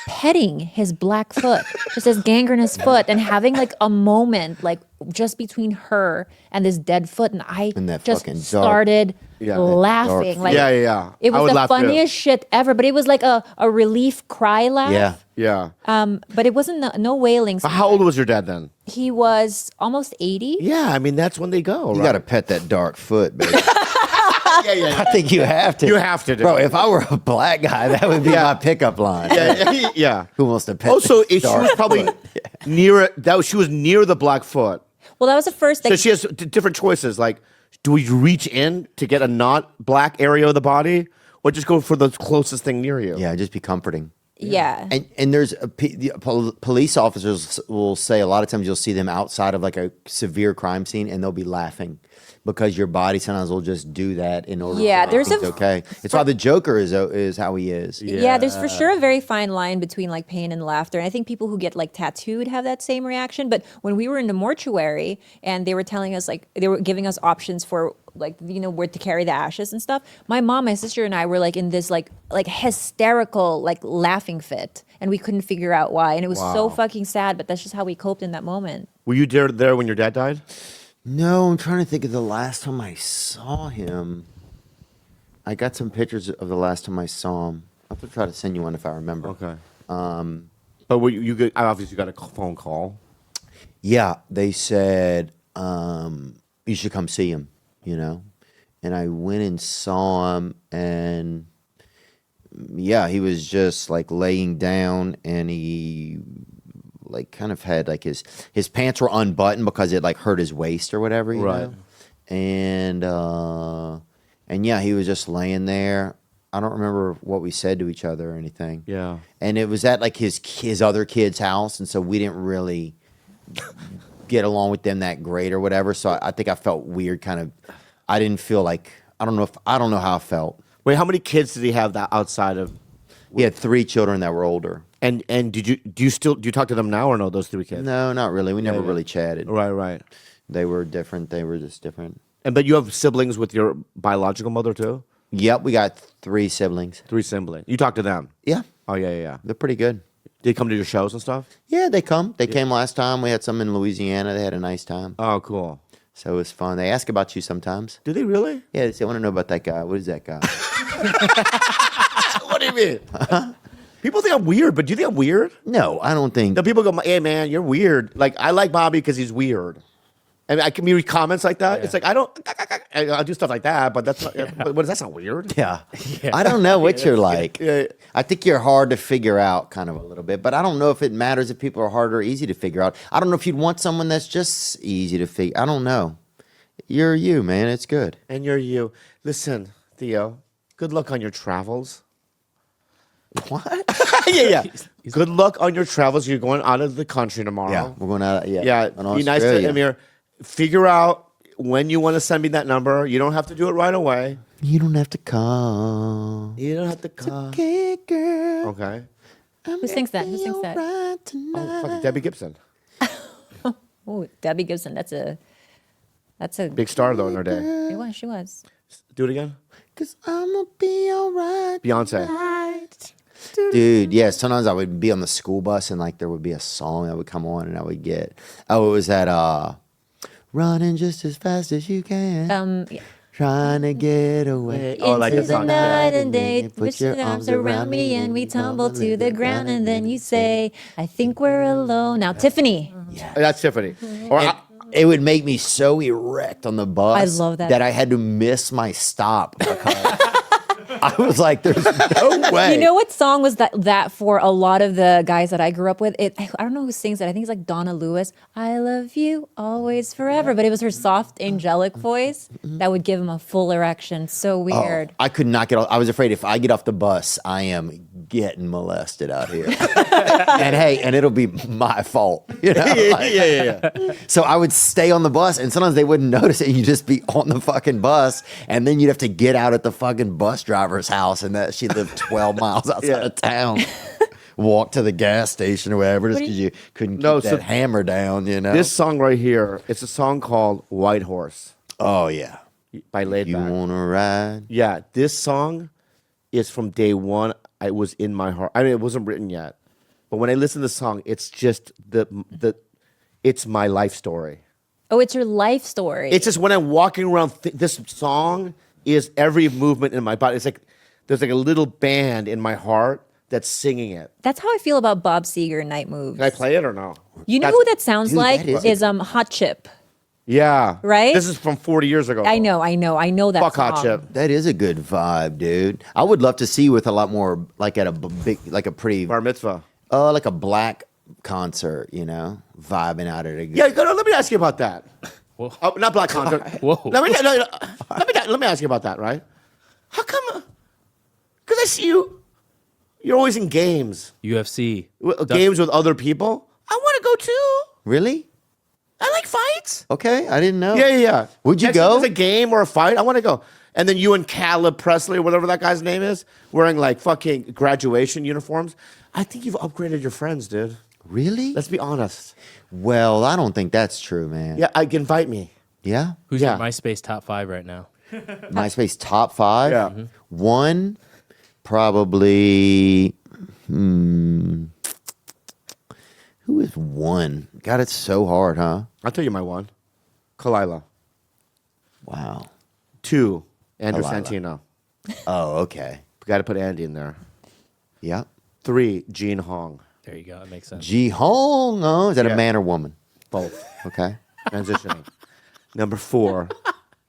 petting his black foot, just his gangrenous foot, and having like a moment, like just between her and this dead foot, and I And that just fucking dark- started Yeah. laughing. Dark- Like Yeah. it I was would the laugh too. funniest shit ever, but it was like a relief cry laugh. Yeah. Yeah. But it wasn't no wailing. How old was your dad then? He was almost 80. Yeah, I mean that's when they go. You right? got to pet that dark foot, baby. Yeah. I think you have to. You have to do Bro, it. if I were a black guy, that would be my pickup line. Yeah. Who wants to pet Also, this she was dark probably foot? near it. She was near the black foot. Well, that was the first thing. So she has different choices. Like, do we reach in to get a not black area of the body, or just go for the closest thing near you? Yeah, just be comforting. yeah. And there's police officers will say a lot of times you'll see them outside of like a severe crime scene and they'll be laughing because your body sometimes will just do that in order Yeah, to there's make things a- okay. It's why the Joker is how he is. Yeah, there's for sure a very fine line between like pain and laughter. And I think people who get like tattooed have that same reaction. But when we were in the mortuary and they were telling us like they were giving us options for like where to carry the ashes and stuff, my mom, my sister, and I were like in this like hysterical like laughing fit, and we couldn't figure out why. And it was so fucking sad, but that's just how we coped in that moment. Were you there when your dad died? No, I'm trying to think of the last time I saw him. I got some pictures of the last time I saw him. I'll have to try to send you one if I remember. Okay. But were you obviously got a phone call. Yeah, they said you should come see him, and I went and saw him, and yeah, he was just like laying down, and he like kind of had like his pants were unbuttoned because it like hurt his waist or whatever, you Right. know? And yeah, he was just laying there. I don't remember what we said to each other or anything. Yeah. And it was at like his other kid's house, and so we didn't really get along with them that great or whatever. So I think I felt weird, kind of. I didn't feel like I don't know how I felt. Wait, how many kids did he have that outside of? He had 3 children that were older. And do you talk to them now or no? Those 3 kids. No, not really. We never yeah. really chatted. Right. They were different. They were just different. But you have siblings with your biological mother too? Yep, we got 3 siblings. 3 siblings. You talk to them? Yeah, Oh yeah. they're pretty good. They come to your shows and stuff? Yeah, they come. They came last time. We had some in Louisiana. They had a nice time. Oh, cool. So it was fun. They ask about you sometimes. Do they really? Yeah, they say, I want to know about that guy. What is that guy? What do you mean? People think I'm weird, but do you think I'm weird? No, I don't think. No, people go, hey man, you're weird. Like I like Bobby because he's weird. And I can read comments like that. It's like I'll do stuff like that, but that's not. But what, that's not weird. Yeah. I don't know what you're like. Yeah. I think you're hard to figure out kind of a little bit, but I don't know if it matters if people are hard or easy to figure out. I don't know if you'd want someone that's just easy to figure. I don't know. You're you, man. It's good. And you're you. Listen, Theo. Good luck on your travels. What? yeah. Good luck on your travels. You're going out of the country tomorrow. Yeah, we're going out. Yeah. Yeah. on Be nice to Australia. Amir. Figure out when you want to send me that number. You don't have to do it right away. You don't have to call. You don't have to call. Okay, girl. Okay. Who sings that? Who sings that? Right Oh, fucking Debbie Gibson. Oh, Debbie Gibson. That's a Big star though in her day. She was. Do it again. Cause I'ma be alright. Beyonce. Dude, yeah, sometimes I would be on the school bus and like there would be a song that would come on and I would get, it was that running just as fast as you can. Yeah. Trying to get away. Oh, I like Into that the song. night and day, Put put your your arms around me and we tumble to the ground and then you say, I think we're alone. Now, Tiffany. That's Tiffany. Or And it would make me so erect on the bus I love that. that I had to miss my stop because I was like, there's no way. You know what song was that for a lot of the guys that I grew up with? I don't know who sings it. I think it's like Donna Lewis. I love you always forever. But it was her soft angelic voice that would give him a full erection. So weird. I could not get off. I was afraid if I get off the bus, I am getting molested out here. and it'll be my fault. You know? yeah. So I would stay on the bus, and sometimes they wouldn't notice it. You'd just be on the fucking bus, and then you'd have to get out at the fucking bus driver's house, and that she lived 12 miles outside of town. Walk to the gas station or whatever, just because you couldn't keep that hammer down, you know? This song right here, it's a song called White Horse Oh, yeah. by Laid You Back. want to ride? Yeah, this song is from day one. It was in my heart. I mean, it wasn't written yet. But when I listen to the song, it's just it's my life story. Oh, it's your life story. It's just when I'm walking around, this song is every movement in my body. It's like there's like a little band in my heart that's singing it. That's how I feel about Bob Seger Night Moves. Can I play it or no? You know who that sounds Dude, like? that Is Hot Chip. Yeah. Right? This is from 40 years ago. I know that Fuck song. Hot Chip. That is a good vibe, dude. I would love to see you with a lot more, like at a big, like a pretty, Bar mitzvah. like a black concert, you know, vibing out at a good. Yeah, let me ask you about that. Whoa. Oh, not black concert. Whoa. Let me ask you about that, right? How come? Because I see you're always in games. UFC. Games with other people. I want to go too. Really? I like fights. Okay, I didn't know. Yeah. Would you Next time go? there's a game or a fight, I want to go. And then you and Caleb Presley or whatever that guy's name is, wearing like fucking graduation uniforms. I think you've upgraded your friends, dude. Really? Let's be honest. Well, I don't think that's true, man. Yeah, invite me. Yeah? Who's Yeah. your MySpace top 5 right now? MySpace top 5? Yeah. One, probably. Who is one? God, it's so hard, huh? I'll tell you my one. Khalyla. Wow. 2, Andrew Khalyla. Santino. Oh, okay. Got to put Andy in there. Yeah. 3, Gene Hong. There you go. That makes sense. Ji Hong. Oh, is that Yeah. a man or woman? Both. Okay. Transitioning. Number 4,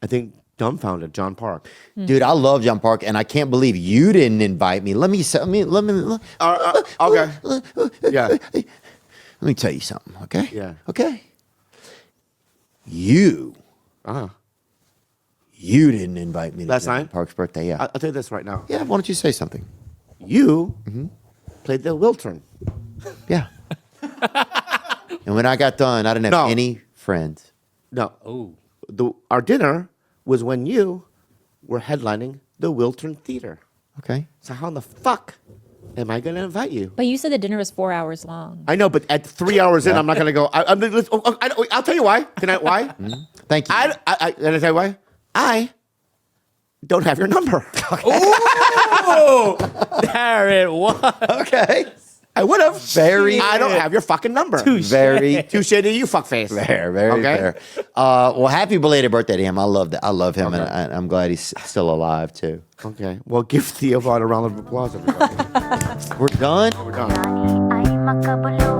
I think dumbfounded, John Park. Dude, I love John Park, and I can't believe you didn't invite me. Let me. Okay. Yeah. Let me tell you something, okay? Yeah. Okay. You Uh-huh. didn't invite me to Last John night? Park's birthday, yeah. I'll tell you this right now. Yeah, why don't you say something? You played the Wiltern. Yeah. And when I got done, I didn't have No. any friends. No. Oh. Our dinner was when you were headlining the Wiltern Theater. Okay. So how in the fuck am I going to invite you? But you said the dinner was 4 hours long. I know, but at 3 hours in, I'm not going to go. I'll tell you why. Can I? Why? Thank you. Can I tell you why? I don't have your number. Darren, what? Okay. I would have. Very- I don't have your fucking number. Very Touche to you, fuckface. fair, very Okay. fair. Well, happy belated birthday to him. I love that. I love him, Okay. and I'm glad he's still alive too. Okay. Well, give Theo a round of applause, everybody. We're done. We're done. Ay makabulo